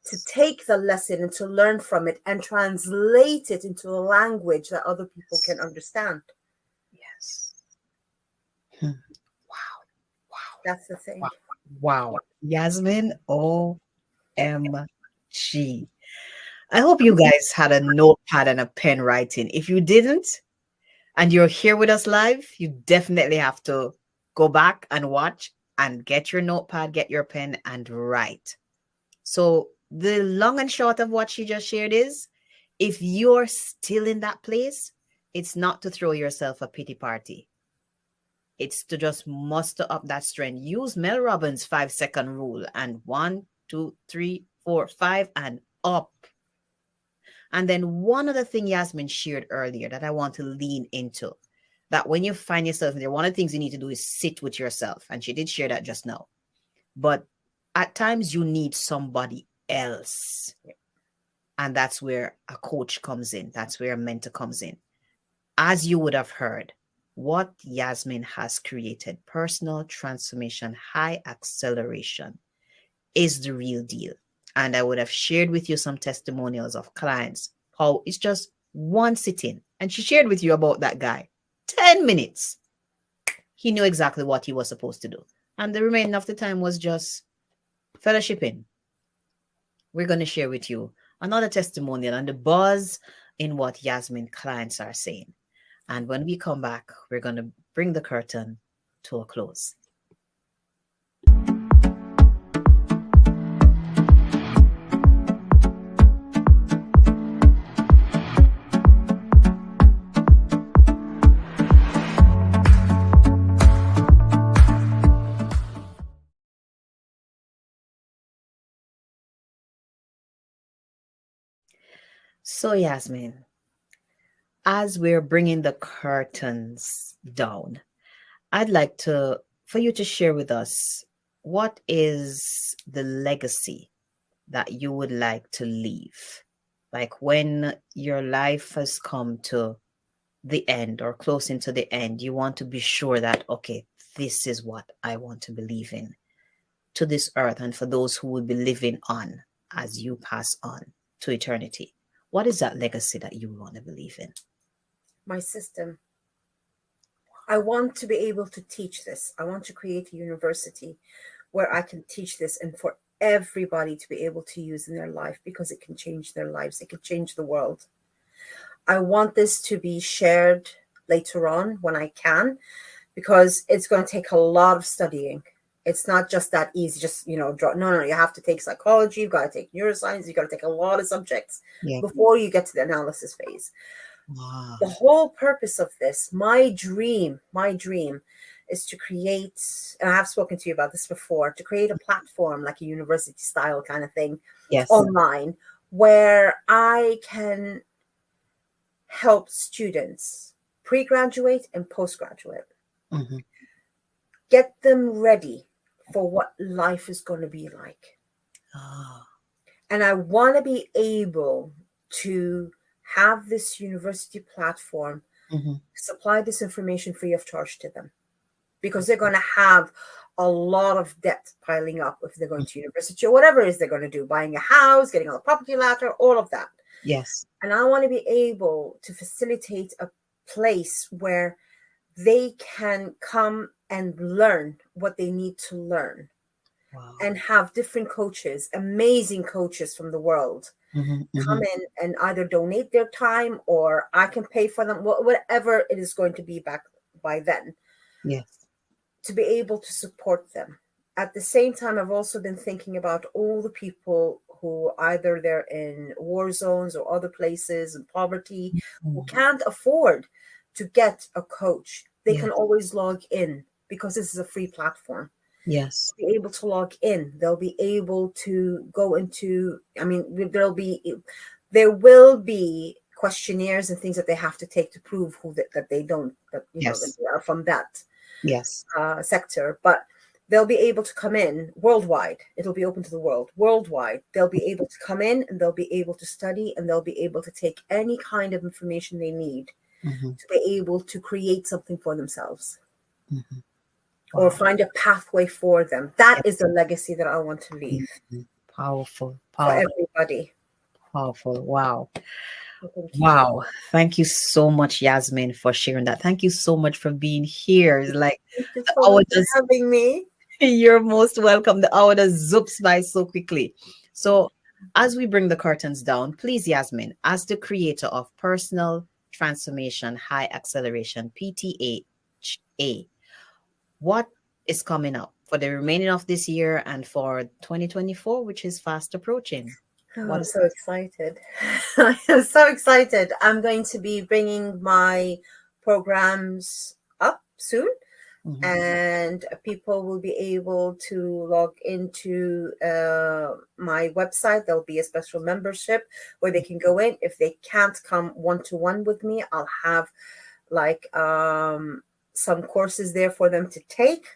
to take the lesson and to learn from it and translate it into a language that other people can understand. Yes. Wow. That's the thing. Wow. Yasmin, OMG. OMG. I hope you guys had a notepad and a pen writing. If you didn't, and you're here with us live, you definitely have to go back and watch and get your notepad, get your pen, and write. So the long and short of what she just shared is, if you're still in that place, it's not to throw yourself a pity party. It's to just muster up that strength. Use Mel Robbins' 5-second rule, and 1, 2, 3, 4, 5, and up. And then one other thing Yasmin shared earlier that I want to lean into, that when you find yourself there, one of the things you need to do is sit with yourself. And she did share that just now. But at times you need somebody else. And that's where a coach comes in. That's where a mentor comes in. As you would have heard, what Yasmin has created, personal transformation, high acceleration, is the real deal. And I would have shared with you some testimonials of clients, how it's just one sitting. And she shared with you about that guy. 10 minutes. He knew exactly what he was supposed to do. And the remainder of the time was just fellowshipping. We're going to share with you another testimonial and the buzz in what Yasmin clients are saying. And when we come back, we're going to bring the curtain to a close. So Yasmin, as we're bringing the curtains down, I'd like for you to share with us, what is the legacy that you would like to leave? Like when your life has come to the end or close into the end, you want to be sure that, okay, this is what I want to believe in to this earth and for those who will be living on as you pass on to eternity. What is that legacy that you want to believe in? My system. I want to be able to teach this. I want to create a university where I can teach this and for everybody to be able to use in their life, because it can change their lives. It can change the world. I want this to be shared later on when I can, because it's going to take a lot of studying. It's not just that easy, just, no, you have to take psychology, you've got to take neuroscience, you've got to take a lot of subjects before you get to the analysis phase. Wow. The whole purpose of this, my dream is to create, and I have spoken to you about this before, to create a platform like a university style kind of thing online, where I can help students, pre-graduate and postgraduate, get them ready for what life is going to be like. And I want to be able to have this university platform supply this information free of charge to them, because they're going to have a lot of debt piling up if they're going to university or whatever it is they're going to do, buying a house, getting on the property ladder, all of that. Yes. And I want to be able to facilitate a place where they can come and learn what they need to learn. Wow. And have different coaches, amazing coaches from the world, come in and either donate their time or I can pay for them, whatever it is going to be back by then. Yes. To be able to support them. At the same time, I've also been thinking about all the people who either they're in war zones or other places in poverty, who can't afford to get a coach. They can always log in, because this is a free platform. Yes. Be able to log in. They'll be able to go into, there will be questionnaires and things that they have to take to prove that they are from that sector. But they'll be able to come in worldwide. It'll be open to the world worldwide. They'll be able to come in and they'll be able to study, and they'll be able to take any kind of information they need to be able to create something for themselves. Or find a pathway for them. That is the legacy that I want to leave. Powerful. For everybody. Powerful. Wow. Wow. Thank you so much, Yasmin, for sharing that. Thank you so much for being here. It's like the hour having me. You're most welcome. The hour just zoops by so quickly. So As we bring the curtains down, please, Yasmin, as the creator of Personal Transformation High Acceleration, PTHA, what is coming up for the remaining of this year and for 2024, which is fast approaching? Oh, I'm so excited. I am so excited. I'm going to be bringing my programs up soon. Mhm. And people will be able to log into my website. There'll be a special membership where they can go in. If they can't come one-to-one with me, I'll have like some courses there for them to take,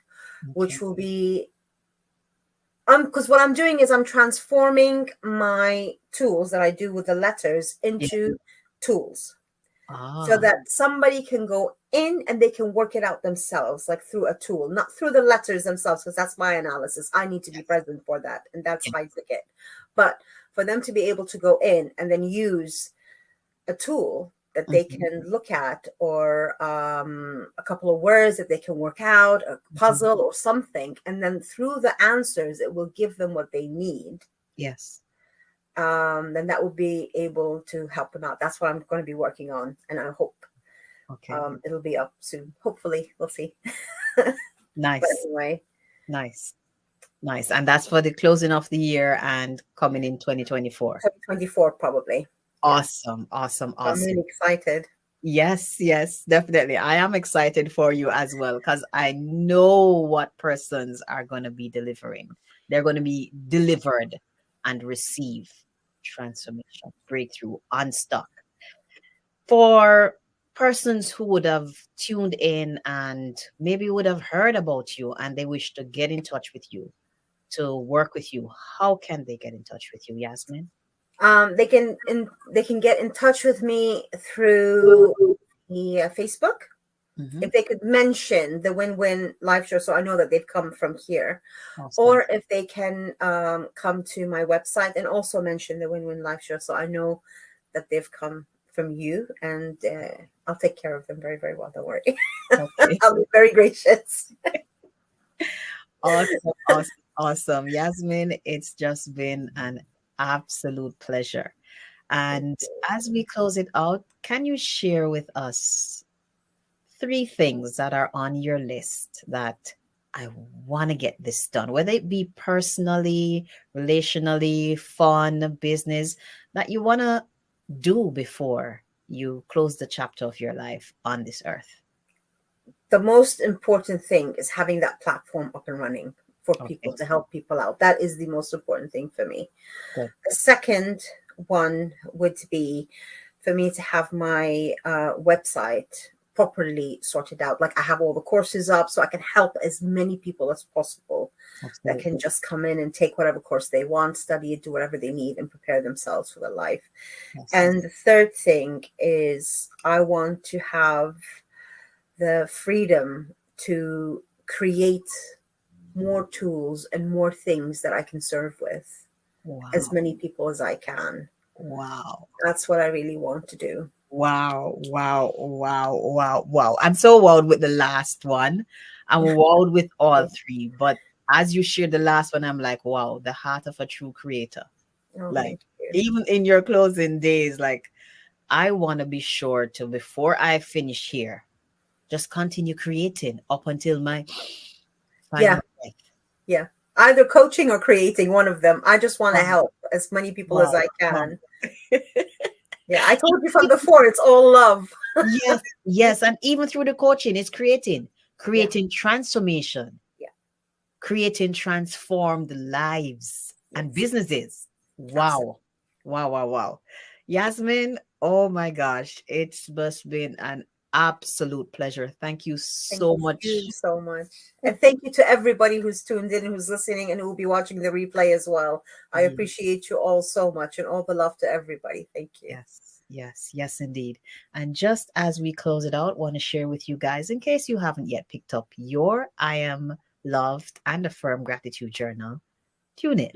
which will be because what I'm doing is I'm transforming my tools that I do with the letters into tools. So that somebody can go in and they can work it out themselves, like through a tool, not through the letters themselves, because that's my analysis. I need to be present for that, and that's my ticket. But for them to be able to go in and then use a tool that they can look at, or a couple of words that they can work out, a puzzle or something, and then through the answers, it will give them what they need. Yes. Then that will be able to help them out. That's what I'm going to be working on, and I hope it'll be up soon. Hopefully, we'll see. Nice. But anyway, nice. And that's for the closing of the year and coming in 2024. 2024 probably. Awesome. I'm really excited. Yes, definitely. I am excited for you as well, because I know what persons are going to be delivering. They're going to be delivered and receive transformation, breakthrough, unstuck. For persons who would have tuned in and maybe would have heard about you and they wish to get in touch with you, to work with you, how can they get in touch with you, Yasmin? They can get in touch with me through the Facebook. If they could mention the Win-Win live show, so I know that they've come from here. Awesome. Or if they can come to my website and also mention the Win-Win live show, so I know that they've come from you, and I'll take care of them very, very well. Don't worry. Okay. I'll be very gracious. Awesome. Yasmin, it's just been an absolute pleasure. And as we close it out, can you share with us 3 things that are on your list that I want to get this done, whether it be personally, relationally, fun, business, that you want to do before you close the chapter of your life on this earth? The most important thing is having that platform up and running for people, to help people out. That is the most important thing for me. Good. The second one would be for me to have my website properly sorted out. Like I have all the courses up so I can help as many people as possible. Absolutely. That can just come in and take whatever course they want, study it, do whatever they need, and prepare themselves for their life. Yes. And the third thing is I want to have the freedom to create more tools and more things that I can serve with. Wow. As many people as I can. Wow. That's what I really want to do. Wow. I'm so wowed with the last one. I'm wowed with all 3. But as you shared the last one, I'm like, wow, the heart of a true creator. Oh, like, even in your closing days, like, I want to be sure to, before I finish here, just continue creating up until my final breath. Yeah. Either coaching or creating, one of them. I just want to help as many people as I can. Yeah, I told you from before, it's all love. Yes. And even through the coaching, it's creating transformation. Yeah. Creating transformed lives and businesses. Wow. Yasmin, oh my gosh, it's just been an absolute pleasure. Thank you so much. Thank you so much. And thank you to everybody who's tuned in, who's listening, and who will be watching the replay as well. I appreciate you all so much, and all the love to everybody. Thank you. Yes, indeed. And just as we close it out, I want to share with you guys, in case you haven't yet picked up your I Am Loved and Affirmed Gratitude Journal, tune in.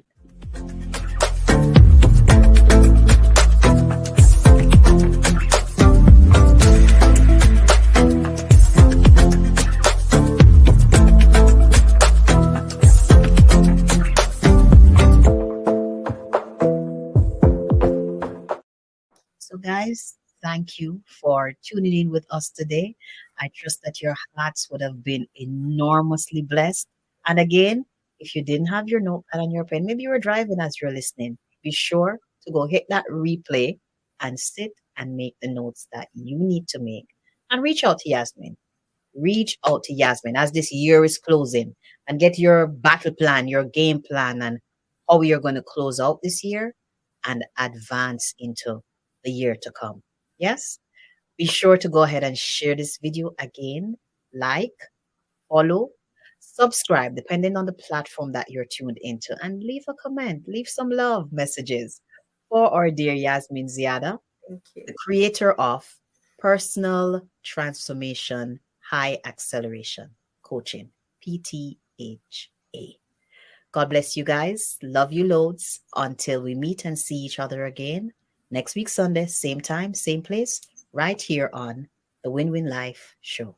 thank you for tuning in with us today. I trust that your hearts would have been enormously blessed. And again, if you didn't have your notepad and your pen, maybe you were driving as you're listening, be sure to go hit that replay and sit and make the notes that you need to make. And reach out to Yasmin. Reach out to Yasmin as this year is closing and get your battle plan, your game plan, and how you're going to close out this year and advance into the year to come. Yes? Be sure to go ahead and share this video again, like, follow, subscribe, depending on the platform that you're tuned into, and leave a comment, leave some love messages for our dear Yasmin Ziada, Thank you. the creator of Personal Transformation High Acceleration Coaching, PTHA. God bless you guys. Love you loads. Until we meet and see each other again next week, Sunday, same time, same place, right here on the Win-Win Life Show.